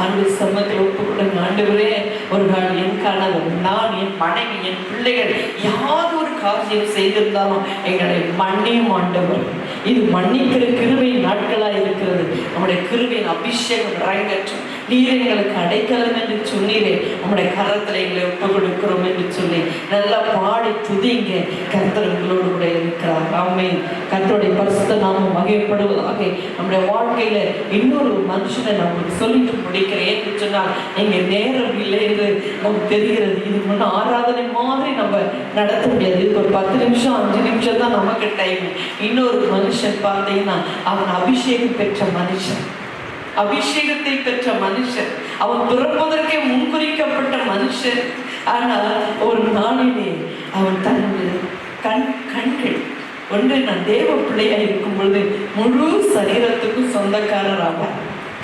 அன்பு சமத்தில் ஒப்புக்கொள்ளுங்க. ஆண்டவரே, ஒரு நாள் என் கணவர், நான், என் மனைவி, என் பிள்ளைகள் யார் ஒரு காரியம் செய்திருந்தாலும் எங்களை மன்னியும் ஆண்டவர். இது மன்னிக்கிற கிருபையின் நாட்களாக இருக்கிறது. நம்முடைய கிருபையின் அபிஷேகம் இறங்கட்டும். நீர் எங்களுக்கு அடைக்கலம் என்று சொன்னீரே, நம்முடைய கரத்தில் எங்களை ஒப்பு கொடுக்கிறோம் என்று சொல்லி நல்லா பாடி துதிங்க. கர்த்தர் உங்களோடு கூட இருக்கிறார். ஆமென். கர்த்தருடைய பரிசுத்த நாமம் மகிமைப்படுவதாக. நம்முடைய வாழ்க்கையில இன்னொரு மனுஷனை நம்மளுக்கு சொல்லிட்டு முடிக்கிறேன் என்று சொன்னால் நீங்க நேரம் இல்லை என்று நமக்கு தெரிகிறது. இது முன்ன ஆராதனை மாதிரி நம்ம நடத்த முடியாது. இதுக்கு ஒரு 10 நிமிஷம் 5 நிமிஷம் தான் நமக்கு டைம். இன்னொரு மனுஷன் பார்த்தீங்கன்னா அவன் அபிஷேகம் பெற்ற மனுஷன், அபிஷேகத்தை பெற்ற மனுஷன், அவன் பிறப்பதற்கே முன்குறிக்கப்பட்ட மனுஷன். ஆனால் ஒரு நாளிலே அவன் தன்னுடைய கண்கள் ஒன்று நான் தேவ பிள்ளையாக இருக்கும் பொழுது முழு சரீரத்துக்கும் சொந்தக்காரர் ஆவார்.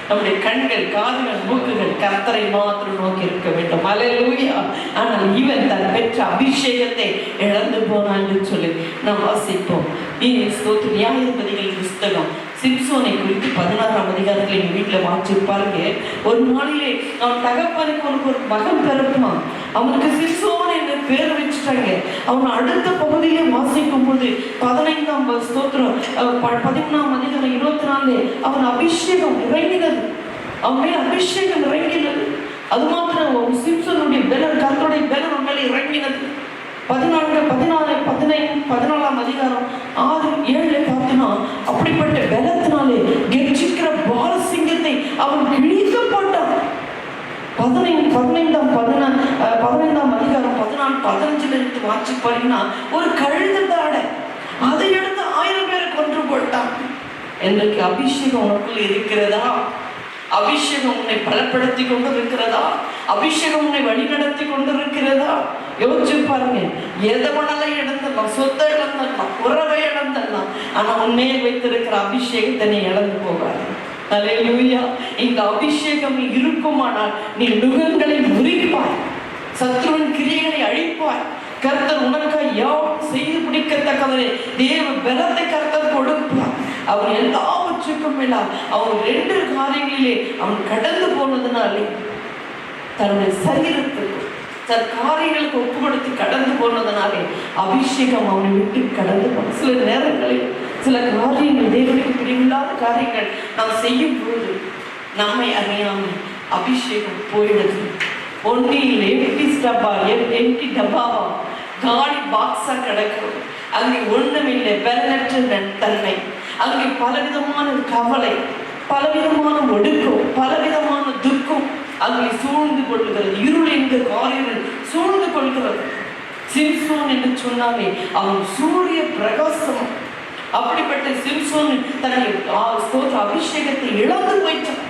நம்முடைய கண்கள், காதுகள், மூக்குகள் கர்த்தரை மாத்திரம் நோக்கி இருக்க வேண்டும். அல்லேலூயா. ஆனால் இவன் தன் பெற்ற அபிஷேகத்தை இழந்து போனான் என்று சொல்லி நாம் வாசிப்போம். நியாயாதிபதிகளின் புஸ்தகம் சிம்சோனை குறித்து 16ஆம் அதிகாரத்தில் எங்கள் வீட்டில் வாசிப்பாருங்க. ஒரு நாளிலே அவன் தகப்பனுக்கு அவனுக்கு ஒரு மகன் பிறப்புமான். அவனுக்கு சிம்சோன் என்ற பேர் வச்சுட்டாங்க. அவன் அடுத்த பகுதியிலே வாசிக்கும் போது 15ஆம் ஸ்தோத்திரம் 13ஆம் அதிகாரம் 24 அவன் அபிஷேகம் இறங்கினது. அவன் அபிஷேகம் இறங்கினது. அது மாத்திரம் சிம்சோனுடைய பெலன், கர்த்தருடைய பெலன் மேலே இறங்கினது. 14ஆம் அதிகாரம் 6, 7 பார்த்தோம்னா அப்படிப்பட்ட பலத்தினாலே கெர்ச்சிக்கிற பாலசிங்கத்தை அவன் கிழித்து போட்டான். 15ஆம் அதிகாரம் 14, 15 எடுத்து வாட்சி பாருங்கன்னா ஒரு கழுத தாடை அதை எடுத்து 1000 பேரை கொன்று போட்டான். இன்றைக்கு அபிஷேகம் உனக்குள் இருக்கிறதா? அபிஷேகம் உன்னை பலப்படுத்தி கொண்டு இருக்கிறதா? அபிஷேகம் உன்னை வழிநடத்தி கொண்டு இருக்கிறதா? யோசிச்சு பாருங்க. எதை மணலை இழந்துடலாம், சொத்தை இழந்துடலாம், உறவை இழந்துடலாம், ஆனா உண்மையை வைத்திருக்கிற அபிஷேகத்தை நீ இழந்து போகாது. அல்லேலூயா. இந்த அபிஷேகம் இருக்குமானால் நீ நுகங்களை முறிப்பாய், சத்ருவின் கிரியைகளை அழிப்பாய். கர்த்தர் உனக்காக யாவும் செய்து முடிக்கத்தக்கவரே தேவ பலத்தை கர்த்தர் கொடுப்பார். அவன் எல்லாவற்றுக்கும் மேல அவன் 2 காரியங்களிலே அவன் கடந்து போனதுனாலே தன்னுடைய சரீரத்துக்கு தன் காரியங்களுக்கு ஒப்பு கொடுத்து கடந்து போனதுனாலே அபிஷேகம் அவனை விட்டு கடந்து போன. சில நேரங்களில் சில காரியங்கள், தேவனுக்கு பிரிவில்லாத காரியங்கள் நாம் செய்யும் பொழுது நம்மை அறியாமல் அபிஷேகம் போயிடுது. ஒன்றில் எம்டி டப்பாவா காலி பாக்ஸா கிடக்கும். அங்கே ஒண்ணுமில்லை, பலனற்ற தன்மை, அங்கே பலவிதமான கவலை, பலவிதமான ஒடுக்கம், பலவிதமான துக்கம் அங்கே சூழ்ந்து கொள்கிறது. இருள் என்கிற காரியங்கள் சூழ்ந்து கொள்கிறது. சிம்சோன் என்று சொன்னாலே அவன் சூரிய பிரகாசம். அப்படிப்பட்ட சிம்சோன் தன்னுடைய அபிஷேகத்தை இழந்து போயிட்டான்.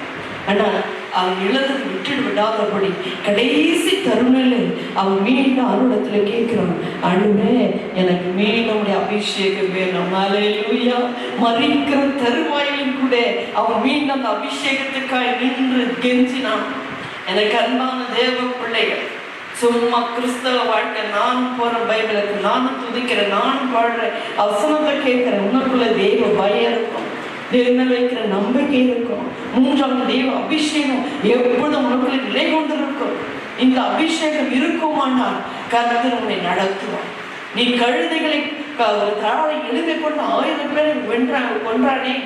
ஆனால் அவன் இழந்தது விட்டு விடாதபடி கடைசி தருணத்தில் அவன் மீண்டும் அவனிடத்துல கேட்கிறான், ஆண்டவரே எனக்கு மீண்டும் அபிஷேகம் வேணும். அல்லேலூயா. மரிக்கிற தருவாயிலும் கூட அவன் மீண்டும் அந்த அபிஷேகத்துக்காய் நின்று கெஞ்சினான். எனக்கு அன்பான தேவ பிள்ளைகள், சும்மா கிறிஸ்தவ வாழ்க்கை நானும் போறேன், பைபிளுக்கு நானும் துதிக்கிறேன், நானும் பாடுறேன், அவசரத்தை கேட்கிறேன், உனக்குள்ள தேவ பயம் இருக்கும், தேவன் வைக்கிற நம்பிக்கை இருக்கும். 3ஆம் தேவ அபிஷேகம் எப்பொழுதும் உனக்குள்ள நிலை கொண்டிருக்கும். இந்த அபிஷேகம் இருக்குமானால் கர்த்தர் உன்னை நடத்துவார். நீ கழுதைகளை தாழை எழுதி கொண்டு 1000 பேரை கொன்றானே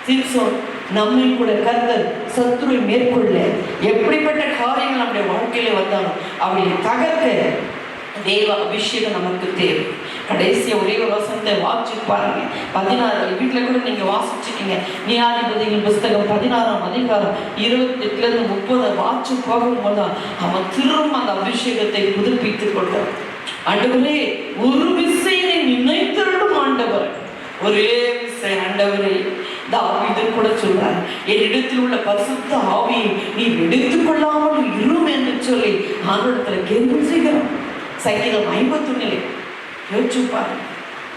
சிம்சோன், நம்மை கூட கர்த்தர் சத்துருவை மேற்கொள்ள எப்படிப்பட்ட காரியங்கள் நம்முடைய வாழ்க்கையில வந்தாலும் அவளை தகர்க்க தேவ அபிஷேகம் நமக்கு தேவை. கடைசியா ஒரே ஒரு வசனத்தை வாசிச்சு பாருங்க. 16 வீட்டுல கூட நீங்க வாசிச்சுக்கீங்க. நியாயாதிபதிகளின் புஸ்தகம் 16ஆம் அதிகாரம் 28 to 30 வாசிச்சு போகும்போது அவன் திரும்ப அந்த அபிஷேகத்தை புதுப்பித்துக் கொண்டார். ஆண்டவரே ஒரு விசையை நினைத்திருடும் ஆண்டவர், ஒரே விசை ஆண்டவரே. தாவீது கூட சொல்றார், என்னிடத்தில் உள்ள பரிசுத்த ஆவியை நீ எடுத்துக் கொள்ளாமல் இரும் என்று சொல்லி ஆண்டவரிடத்துல கேள்வி செய்கிறோம். சங்கீதம் 51 யோசிச்சுப்பாரு.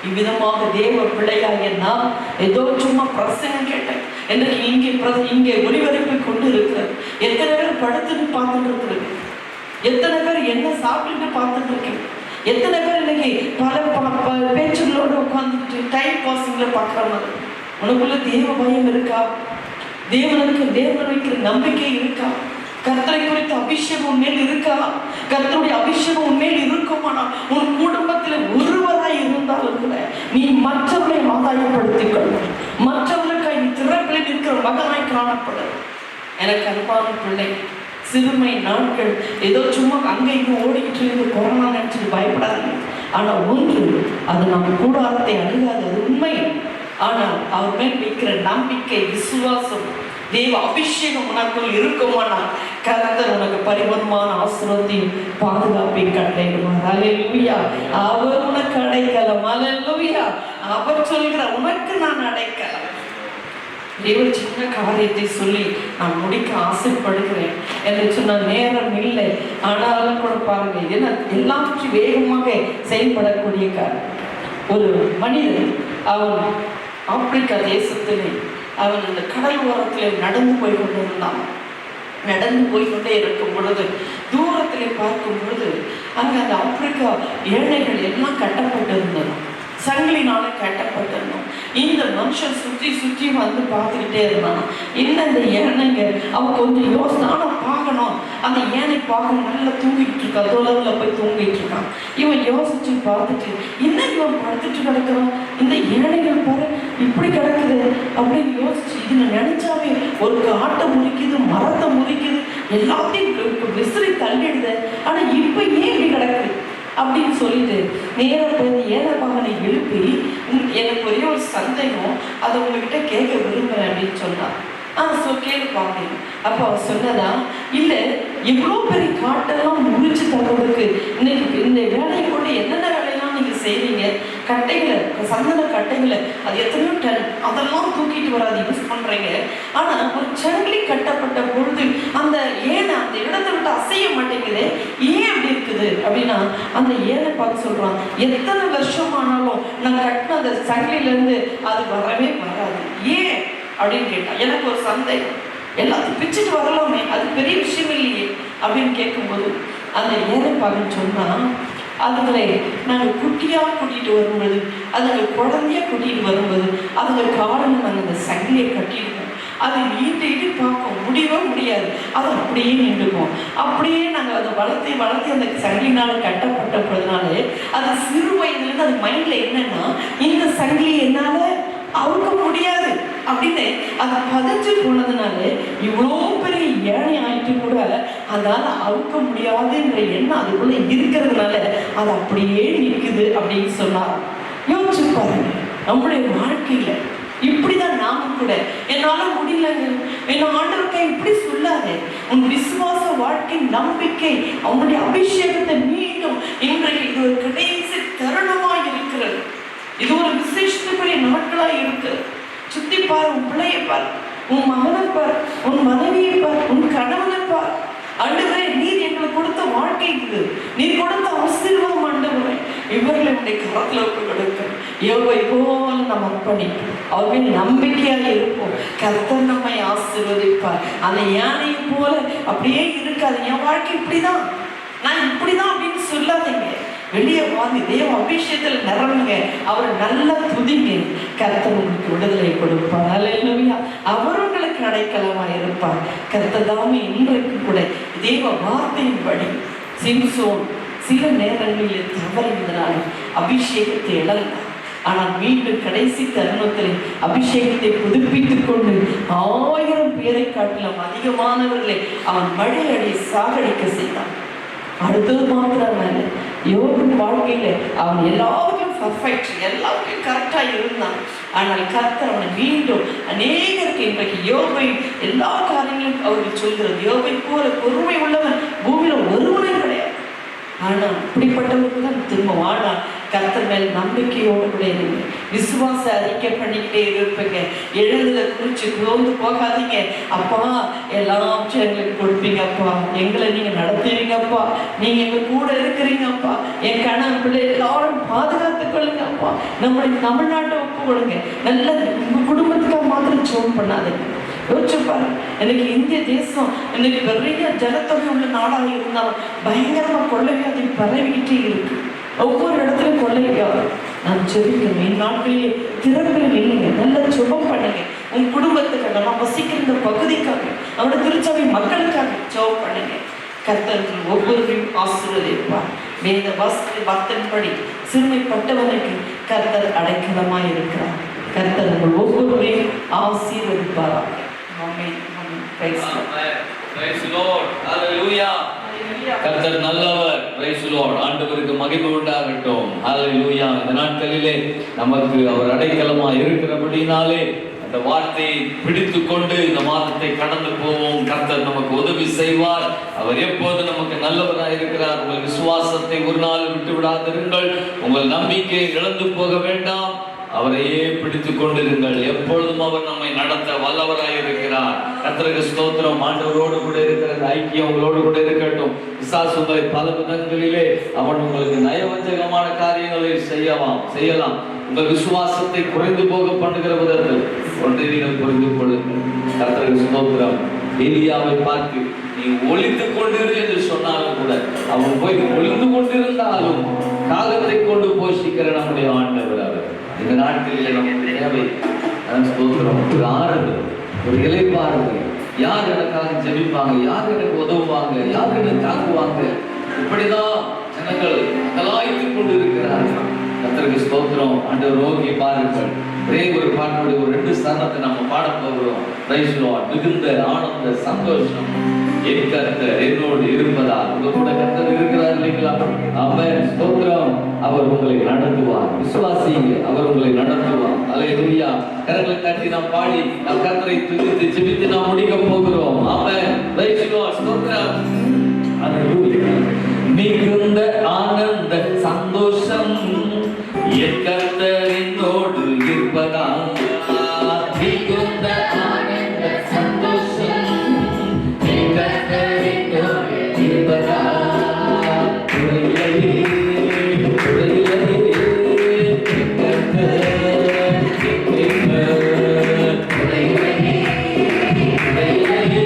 இவ்விதமாக தேவ பிள்ளையாகிய நாம் ஏதோ சும்மா பிரசங்கம் கேட்டேன் என்று இங்கே ஒளிபரப்பை கொண்டு இருக்கிறது. எத்தனை பேர் படுத்துட்டு பார்த்துட்டு இருக்கிறது, எத்தனை பேர் என்ன சாப்பிட்டுட்டு பார்த்துட்டு இருக்கேன், எத்தனை பேர் இன்னைக்கு பல பேச்சுகளோடு உட்காந்துட்டு டைம் பாசிங்ல பார்க்குற மாதிரி. உனக்குள்ள தேவ பயம் இருக்கா? தேவன் வைக்கிற நம்பிக்கை இருக்கா? கர்த்தரை குறித்த அபிஷேகம் உண்மையில் இருக்கா? கர்த்தருடைய அபிஷேகம் உண்மையில் இருக்குமானா உன் குடும்பத்தில் ஒருவராய் இருந்தாலும் கூட நீ மற்றவர்களை ஆதாயப்படுத்திக் கொள்ளும், மற்றவர்களுக்காய் நீ திறப்பில் இருக்கிற மகனாய் காணப்படும். எனக்கு அன்பான பிள்ளை, சிறுமை நாட்கள் ஏதோ சும்மா அங்கே இங்கே ஓடிக்கிட்டு இருந்து கொரோனா நினைச்சிட்டு பயப்படாதீங்க. ஆனால் ஒன்று, அது நம்ம கூடாரத்தை அணுகாதது உண்மை. ஆனால் அவர் மேல் வைக்கிற நம்பிக்கை, விசுவாசம், தேவ அபிஷேகம் உனக்குள் இருக்குமானால் கர்த்தர் உனக்கு பரிபூர்ணமான ஆசீர்வாதத்தையும் பாதுகாப்பையும் கட்டளையிடுவார். அல்லேலூயா. அவர் உனக்கு அடைக்கலம். அல்லேலூயா. அவர் சொல்கிற உனக்கு நான் அடைக்கலம். ஒரு சின்ன காரியத்தை சொல்லி நான் முடிக்க ஆசைப்படுகிறேன் என்று சொன்ன நேரம் இல்லை. ஆனாலும் கூட பாருங்க, ஏன்னா எல்லாவற்றையும் வேகமாக செயல்படக்கூடிய காரியம். ஒரு மனிதன் அவன் ஆப்பிரிக்கா தேசத்திலே அவன் அந்த கடல் ஓரத்திலே நடந்து போய் கொண்டிருந்தான். நடந்து போய்கொண்டே இருக்கும் பொழுது தூரத்திலே பார்க்கும் பொழுது அங்கே அந்த ஆப்பிரிக்கா ஏழைகள் எல்லாம் கட்டப்பட்டிருந்தது, சங்கிலினால கட்டப்பட்டிருந்தோம். இந்த மனுஷன் சுற்றி சுற்றி வந்து பார்த்துக்கிட்டே இருந்தான். என்ன இந்த ஏனைங்க அவன் கொஞ்சம் யோசனை, ஆனால் பார்க்கணும் அந்த ஏனை பார்க்க நல்லா தூங்கிட்டு இருக்கான், தொலைவில் போய் தூங்கிட்டு இருக்கான். இவன் யோசிச்சு பார்த்துட்டு என்ன இவன் படுத்துட்டு கிடக்கிறான், இந்த ஏனைகள் பாரு இப்படி கிடக்குது அப்படின்னு யோசிச்சு இதுன்னு நினைச்சாவே ஒரு காட்டை முறிக்குது, மரத்தை முறிக்குது, எல்லாத்தையும் விசிறி தள்ளிடுது. ஆனால் இப்போ ஏன் இப்படி கிடக்குது அப்படின்னு சொல்லிட்டு நேராக போய் ஏழை மகனை எழுப்பி எனக்கு ஒரே ஒரு சந்தேகம், அதை உங்ககிட்ட கேட்க விரும்புகிறேன் அப்படின்னு சொன்னான். கேள்வி பார்த்தேன். அப்போ அவன் சொன்னதா, இல்லை எவ்வளோ பெரிய காட்டெல்லாம் முறிச்சு தர்றதுக்கு இன்னைக்கு இந்த வேலையை கொண்டு என்னென்ன வேலையெல்லாம் நீங்கள் செய்வீங்க, கட்டைகளை, சந்தன கட்டைகளை, அது எத்தனையோ டன், அதெல்லாம் தூக்கிட்டு வராது யூஸ் பண்ணுறீங்க. ஆனால் ஒரு சங்கிலி கட்டப்பட்ட பொழுது அந்த ஏனை அந்த இடத்த விட்டு அசைய மாட்டேங்குது, ஏன் அப்படி இருக்குது அப்படின்னா அந்த ஏனை பார்த்து சொல்கிறான், எத்தனை வருஷமானாலும் நான் கட்டின அந்த சங்கிலிலேருந்து அது வரவே வராது, ஏன் அப்படின்னு கேட்டான். எனக்கு ஒரு சந்தேகம், எல்லாத்தையும் பிச்சுட்டு வரலாமே, அது பெரிய விஷயம் இல்லையே அப்படின்னு கேட்கும்போது அந்த ஏனை பார்க்க சொன்னால், அதுங்களை நாங்கள் குட்டியாக கூட்டிகிட்டு வரும்போது, அதுங்க குழந்தையாக கூட்டிகிட்டு வரும்போது அதுங்க காலில் நாங்கள் அந்த சங்கிலியை கட்டிடுவோம், அதை நீட்டு பார்க்க முடியவே முடியாது, அது அப்படியே நின்றுக்கும். அப்படியே நாங்கள் அதை வளர்த்தி வளர்த்தி அந்த சங்கிலினால் கட்டப்பட்டதுனாலே அது சிறு வயதுலேருந்து அது மைண்டில் என்னன்னா, இந்த சங்கிலி என்னால் அவுக்க முடியாது அப்படின்னு அது பதிஞ்சு போனதுனால இவ்வளோ பெரிய ஏழை ஆயிட்டு கூட அதனால அவுக்க முடியாதுன்ற எண்ணம் அதுக்குள்ள இருக்கிறதுனால அது அப்படியே நிற்குது அப்படின்னு சொன்னார். யோசிச்சு பாருங்க, நம்முடைய வாழ்க்கையில இப்படிதான் நாமும் கூட என்னால முடியலங்க, என்ன ஆண்டவர்க்கா இப்படி சொல்லாதே, உன் விசுவாச வாழ்க்கை நம்பிக்கை அவனுடைய அபிஷேகத்தை மீண்டும் இன்றைக்கு இது ஒரு கடைசி தருணமாய் இருக்கிறது, இது ஒரு விசேஷத்துக்குரிய நாட்களாய் இருக்கு. சுத்தி பார், உன் பிள்ளையை பார், உன் மகனை பார், உன் மனைவியை பார், உன் கணவனை பார். ஆண்டவரே, நீர் எங்களுக்கு கொடுத்த வாழ்க்கை இது, நீர் கொடுத்த ஆசீர்வாதம் ஆண்டவரே, இவர்களை உடைய கரத்துல கொடுக்க யோகை போல நம்ம அர்ப்பணிப்போம், அவர்கள் நம்பிக்கையாக இருப்போம், கர்த்தர் நம்மை ஆசீர்வதிப்பார். அந்த யானையை போல அப்படியே இருக்காது, என் வாழ்க்கை இப்படிதான், நான் இப்படிதான் அப்படின்னு சொல்லாதீங்க. வெளியே வாங்கி தேவ அபிஷேகத்தில் நிரம்புங்க, அவர் நல்லா துதிங்க, கர்த்தர் உங்களுக்கு விடுதலை கொடுப்பார். அல்லேலூயா. அவர் உங்களுக்கு அடைக்கலமா இருப்பார். கர்த்தர் தாமே இன்றைக்கு கூட தேவ வார்த்தையின்படி சிம்சோன் சில நேரங்களில் தவறினால அபிஷேகத்தை இழந்தார். ஆனால் மீண்டும் கடைசி தருணத்தில் அபிஷேகத்தை புதுப்பித்துக் கொண்டு 1000 பேரை காட்டிலும் அதிகமானவர்களை அவன் மழையடி சாகடிக்க செய்தான். அடுத்தது மாத்திரம் யோபின் வாழ்க்கையில அவன் எல்லாருக்கும் பர்ஃபெக்ட், எல்லாருக்கும் கரெக்டாக இருந்தான். ஆனால் கர்த்தர் அவனை மீண்டும் அநேகருக்கு இன்றைக்கு யோபை எல்லா காரியங்களும் அவர்கள் சொல்கிறது, யோபை போல பொறுமை உள்ளவன் பூமியில ஒருவனே கிடையாது. ஆனால் இப்படிப்பட்டவருக்கு தான் திரும்ப ஆனால் கர்த்தர் மேல் நம்பிக்கையோடு கூட இருங்க, விசுவாச அறிக்கை பண்ணிக்கிட்டே இருப்பீங்க, எழுதுல குறிச்சு குழந்து போகாதீங்க. அப்பா எல்லாம் எங்களுக்கு கொடுப்பீங்கப்பா, எங்களை நீங்க நடத்துவீங்கப்பா, நீங்க எங்க கூட இருக்கிறீங்கப்பா, என் கணவன் பிள்ளை எல்லாரும் பாதுகாத்துக் கொள்ளுங்கப்பா, நம்மளுடைய தமிழ்நாட்டை ஒப்பு கொடுங்க, நல்ல உங்க குடும்பத்துக்காக மாத்திரம் ஜெபம் பண்ணாதீங்க. யோசிச்சு பாரு, எனக்கு இந்திய தேசம் இன்னைக்கு பெரிய ஜனத்தொகை உள்ள நாடாக இருந்தாலும் பயங்கரமா கொள்ளைவியாதி பரவிக்கிட்டே இருக்கு, ஒவ்வொரு இடத்துலையும் கொள்ளைவியாதி. நான் ஜெபிக்கணும், இந்நாட்களிலே திறப்பில் இல்லைங்க, நல்ல ஜெபம் பண்ணுங்க, உன் குடும்பத்துக்காக, நான் வசிக்கிற இந்த பகுதிக்காக, நம்மளோட திருச்சபை மக்களுக்காக ஜெபம் பண்ணுங்க. கர்த்தர்கள் ஒவ்வொருவரையும் ஆசீர்வதிப்பார். வேத வார்த்தையின்படி சிறுமைப்பட்டவனுக்கு கர்த்தர் அடைக்கலமாய் இருக்கிறார். கர்த்தர் உங்கள் ஒவ்வொருவரையும் ஆசீர்வதிப்பாராக. ஆமென். ஆமென். Praise the Lord. Praise the Lord. Hallelujah. கர்த்தர் நல்லவர். Praise the Lord. ஆண்டவருக்கு மகிமை உண்டாகட்டும். Hallelujah. இந்த நாட்களிலே நமக்கு அவர் அடைக்கலமாய் இருக்கிறபடினாலே அந்த வார்த்தையை பிடித்துக் கொண்டு இந்த மாதத்தை கடந்து போவோம். கர்த்தர் நமக்கு உதவி செய்வார். அவர் எப்போது நமக்கு நல்லவராய் இருக்கிறார். உங்கள் விசுவாசத்தை ஒரு நாள் விட்டு விடாதிருங்கள். உங்கள் நம்பிக்கையை இழந்து போக வேண்டாம். அவரையே பிடித்துக் கொண்டிருங்கள். எப்பொழுதும் அவர் நம்மை நடத்த வல்லவராய் இருக்கிறார். கர்த்தருக்கு ஸ்தோத்திரம். ஆண்டவரோடு கூட இருக்கிற ஐக்கியம் உங்களோடு கூட இருக்கட்டும். பிசாசு உங்களை பல விதங்களிலே அவன் உங்களுக்கு நயவஞ்சகமான காரியங்களை செய்யலாம். உங்கள் விசுவாசத்தை குறைந்து போக பண்ணுகிற விதத்தில் ஒன்றை நீங்கள் புரிந்து கொள்ளுங்கள். கர்த்தருக்கு ஸ்தோத்திரம். எலியாவை பார்த்து நீ ஒளித்துக் கொண்டிரு என்று சொன்னாலும் கூட அவன் போய் ஒளிந்து கொண்டிருந்தாலும் காலத்தை கொண்டு போஷிக்கிற நம்முடைய ஆண்டவர் அவர். இந்த நாட்களிலே நமக்கு தேவை ஸ்தோத்திரம், ஒரு ஆறுதல், ஒரு இளைப்பாறுதல். யார் எனக்காக ஜெபிப்பாங்க, யார் எனக்கு உதவுவாங்க, யார் எனக்கு தாக்குவாங்க, இப்படிதான் ஜனங்கள் கலாய்த்துக் கொண்டு இருக்கிறார்கள். கர்த்தருக்கு ஸ்தோத்திரம். ஆண்டவர் நோக்கி பாருங்கள். ஒரே ஒரு பாட்டுடைய ஒரு 2 சரணத்தை நம்ம பாட போகிறோம். Praise the Lord. மிகுந்த ஆனந்த சந்தோஷம் என் கர்த்தர் என்னோடு இருப்பதால். உங்க கூட கர்த்தர் இருக்கிறார் இல்லைங்களா? ஆமென். ஸ்தோத்திரம். அவர் உங்களை நடத்துவார். விசுவாசிங்க, அவர் உங்களை நடத்துவார். அல்லேலூயா. கரங்களை தட்டி நாம் பாடி நாம் கர்த்தரை துதித்து ஜெபித்து நாம் முடிக்க போகிறோம். ஆமென். Praise the Lord. ஸ்தோத்திரம். அல்லேலூயா. மிகுந்த ஆனந்த சந்தோஷம் என் கர்த்தர் என்னோடு இருப்பதால். மிகுந்த ஆனந்த சந்தோஷம் என் கர்த்தர் என்னோடு இருப்பதால். குறையில்லையே, குறையில்லையே, என் கர்த்தர் என் மீட்பர். குறையில்லையே, குறையில்லையே,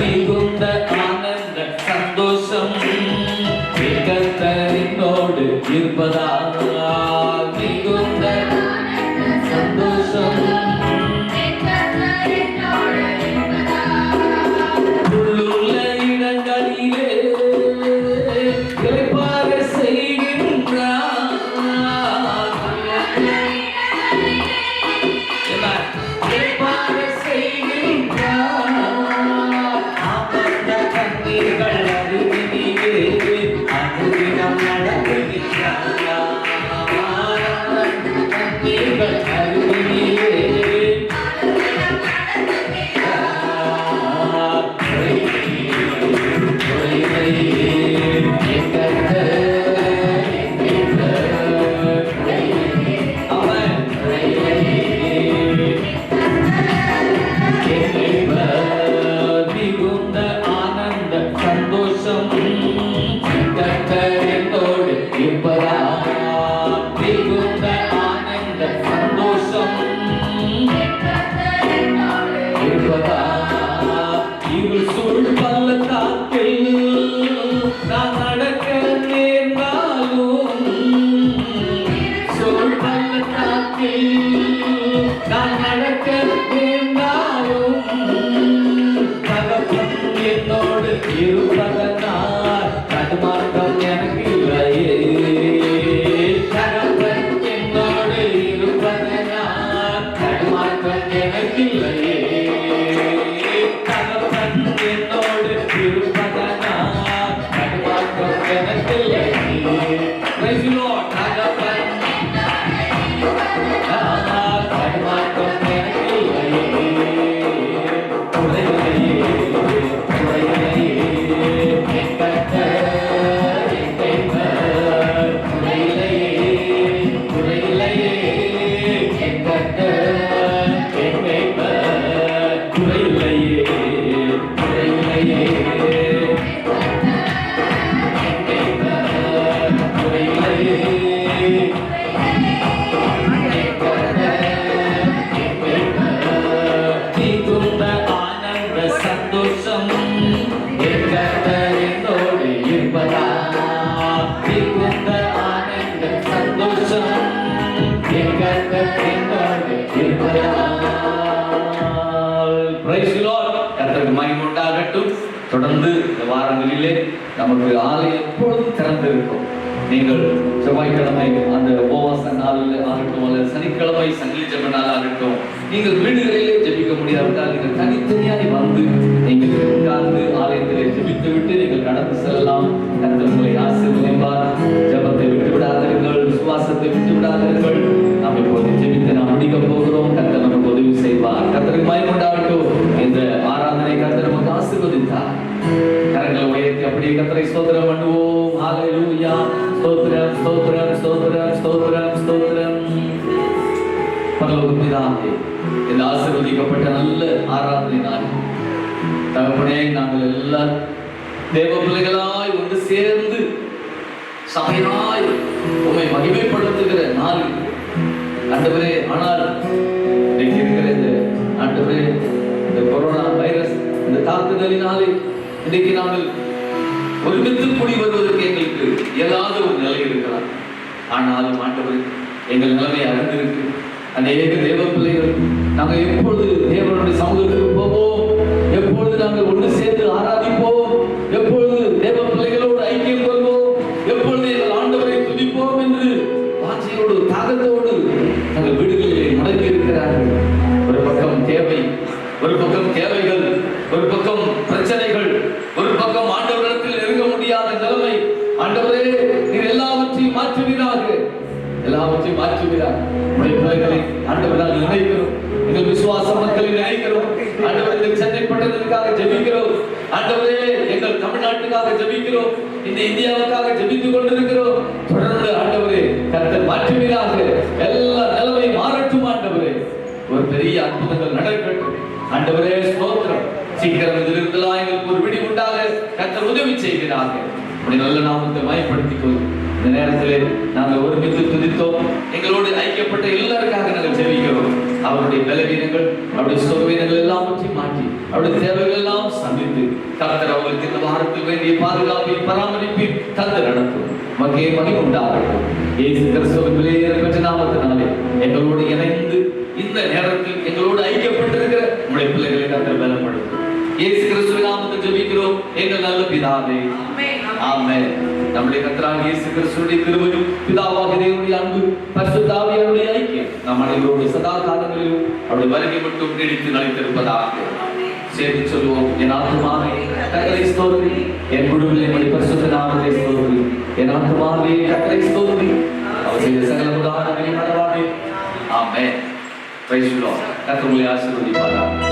மிகுந்த ஆனந்த சந்தோஷம் என் கர்த்தர் என்னோடு இருப்பதால். மிகுந்த சந்தோஷம் உள்ளுள்ள இடங்களிலே இளைப்பாற செய்கின்றார். இளைப்பாற செய்கின்றார். அமர்ந்த கண்ணீர்கள் அருகினிலே அனுதினம் நடத்துகின்றார். கண்ணீர்கள் அருகினிலே மிகுந்த ஆனந்த சந்தோஷம் கர்த்தர் என்னோடு இருப்பதால். மிகுந்த ஆனந்த சந்தோஷம் இருப்பதால். இருள் சூழ் பள்ளத்தாக்கில் நான் நடக்க நேர்ந்தாலும், சூழ் பள்ளத்தாக்கில் நான் நடக்க நேர்ந்தாலும் தகப்பன் என்னோடு இருப்பதனால் தடுமாற்றம் எனக்கு இல்லையே. தகப்பன் என்னோடு இருப்பதனால் தடுமாற்றம் எனக்கு இல்லையே. தகப்பன் என்னோடு இருப்பதனால் தடுமாற்றம் எனக்கு இல்லையே. Praise the Lord. தகப்பன் தடுமாற்றம் எனக்கு இல்லையே. குறையில்லையே, குறையில்லையே, நாட்களிலே நமக்கு ஆலயம் எப்பொழுதும் திறந்திருக்கும். நீங்கள் செவ்வாய்க்கிழமை அந்த உபவாச நாளில் ஆகட்டும், அல்லது சனிக்கிழமை சங்கிலி ஜெப நாள் ஆகட்டும், நீங்கள் வீடுகளிலே ஜெபிக்க முடியாவிட்டால் நீங்கள் தனித்தனியாக வந்து நீங்கள் உட்கார்ந்து ஆலயத்திலே ஜெபித்து விட்டு நீங்கள் கடந்து செல்லலாம். கர்த்தர் உங்களை ஆசீர்வதிப்பார். ஜெபத்தை விட்டு விடாதீர்கள், விசுவாசத்தை விட்டு விடாதீர்கள். நாம் இப்போது ஜெபித்து நாம் முடிக்க போகிறோம். கர்த்தர் நமக்கு உதவி செய்வார். கர்த்தருக்கு மகிமை உண்டாகட்டும். இந்த ஆராதனை கர்த்தர் நமக்கு ஆசீர்வதித்தார். கரங்களை உயர்த்தி அப்படியே கர்த்தரை ஸ்தோத்திரம் பண்ணுவோம். ஹல்லேலூயா. ஸ்தோத்திரம் ஸ்தோத்திரம் ஸ்தோத்திரம் ஸ்தோத்திரம் ஸ்தோத்திரம். பரலோக பிதாவே, இந்த ஆசீர்வதிக்கப்பட்ட நல்ல ஆராதனை நாள் தகப்பனே, நாங்கள் எல்லாம் தேவ பிள்ளைகளாய் ஒன்று சேர்ந்து சபையாய் உம்மை மகிமைப்படுத்துகிற நாள் ஆண்டவரே. ஆனால் இன்றைக்கு இருக்கிற இந்த ஆண்டவரே, இந்த கொரோனா வைரஸ் இந்த தாக்குதலினாலே இன்றைக்கு நாங்கள் ஒருமித்து கூடி வருவதற்கு எங்களுக்கு இயலாத ஒரு நிலை இருக்கிறார். ஆனாலும் ஆண்டவரே, எங்கள் நிலைமை அறிந்திருக்கு. அநேக தேவ பிள்ளைகள் நாங்கள் எப்பொழுது தேவனுடைய சமூகத்துக்கு போவோம், எப்பொழுது நாங்கள் ஒன்று சேர்ந்து ஆராதிப்போம், எப்பொழுது தேவ பிள்ளைகளோடு ஐக்கியம் கொள்வோம், எப்பொழுது எங்கள் ஆண்டவரை துதிப்போம் என்று வாஞ்சையோடு தாகத்தோடு நாங்கள் வீடுகளிலே முடங்கி இருக்கிறார்கள். ஒரு பக்கம் தேவை, ஒரு பக்கம் தேவைகள், ஒரு பக்கம் பிரச்சனைகள், ஒரு பக்கம் ஆண்டவரிடத்தில் நெருங்க முடியாத நிலைமை. ஆண்டவரே, நீர் எல்லாவற்றையும் மாற்றுவீராக, எல்லாவற்றையும் மாற்றுவீராக. உடைய பிள்ளைகளை ஆண்டவரால் நினைக்கிறோம். எங்கள் விசுவாச மக்களை நினைக்கிறோம். ஆண்டவர், இந்த சென்னை பட்டணத்திற்காக ஜெபிக்கிறோம். ஆண்டவரே, எங்கள் தமிழ்நாட்டுக்காக ஜெபிக்கிறோம். இந்த இந்தியாவுக்காக ஜெபித்துக் கொண்டிருக்கிறோம். தொடர்ந்து ஆண்டவரே கர்த்தர் மாற்றுவீராக. எல்லா நிலைமை மாறட்டும் ஆண்டவரே. ஒரு பெரிய அற்புதங்கள் நடக்கட்டும் ஆண்டவரே. ஸ்தோத்திரம். சீக்கிரம் இதிலிருந்தெல்லாம் எங்களுக்கு ஒரு விடி உண்டாக கர்த்தர் உதவி செய்கிறார்கள். உடைய நல்ல நாமத்தை மயப்படுத்திக் கொள்ளும். இந்த நேரத்தில் நாங்கள் ஒருமித்து துதித்தோம். எங்களோடு ஐக்கியப்பட்ட எல்லாருக்காக நாங்கள் ஜெபிக்கிறோம். அவருடைய பலவீனங்கள், அவருடைய சுகவீனங்கள் எல்லாம் பற்றி மாற்றி அவருடைய தேவைகள் எல்லாம் சந்தித்து கர்த்தர் அவர்களுக்கு இந்த வாரத்தில் வேண்டிய பாதுகாப்பை பராமரிப்பை தந்து நடத்தும். மகே மகிமை உண்டாகட்டும். இயேசு கிறிஸ்துவின் விலையேறப்பெற்ற நாமத்தினாலே எங்களோடு இணைந்து இந்த நேரத்தில் எங்களோடு ஐக்கியப்பட்டிருக்கிற உங்களுடைய பிள்ளைகளை கர்த்தர் பலப்படுத்தும். இயேசு கிறிஸ்துவின் நாமத்தில் ஜெபிக்கிறோம் எங்கள் நல்ல பிதாவே. ஆமென். நம்முடைய கர்த்தராகிய இயேசு கிறிஸ்துவின் கிருபையும் பிதாவாகிய தேவனுடைய அன்பு பரிசுத்த ஆவியாருடைய ஐக்கியம் நம் அனைவரோடு சதா காலங்களிலும் அவருடைய வருகை மட்டும் நீடித்து நிலைத்திருப்பதாக சேர்த்து சொல்லுவோம். என் ஆத்துமாவே கர்த்தரை ஸ்தோத்திரி, என் முழுவிலே உம்முடைய பரிசுத்த நாமத்தை ஸ்தோத்திரி. என் ஆத்துமாவே கர்த்தரை ஸ்தோத்திரி, அவர் செய்த சகல உதாரணங்களை மறவாதே. ஆமென். Praise the Lord. கர்த்தர் உங்களை ஆசீர்வதிப்பாராக.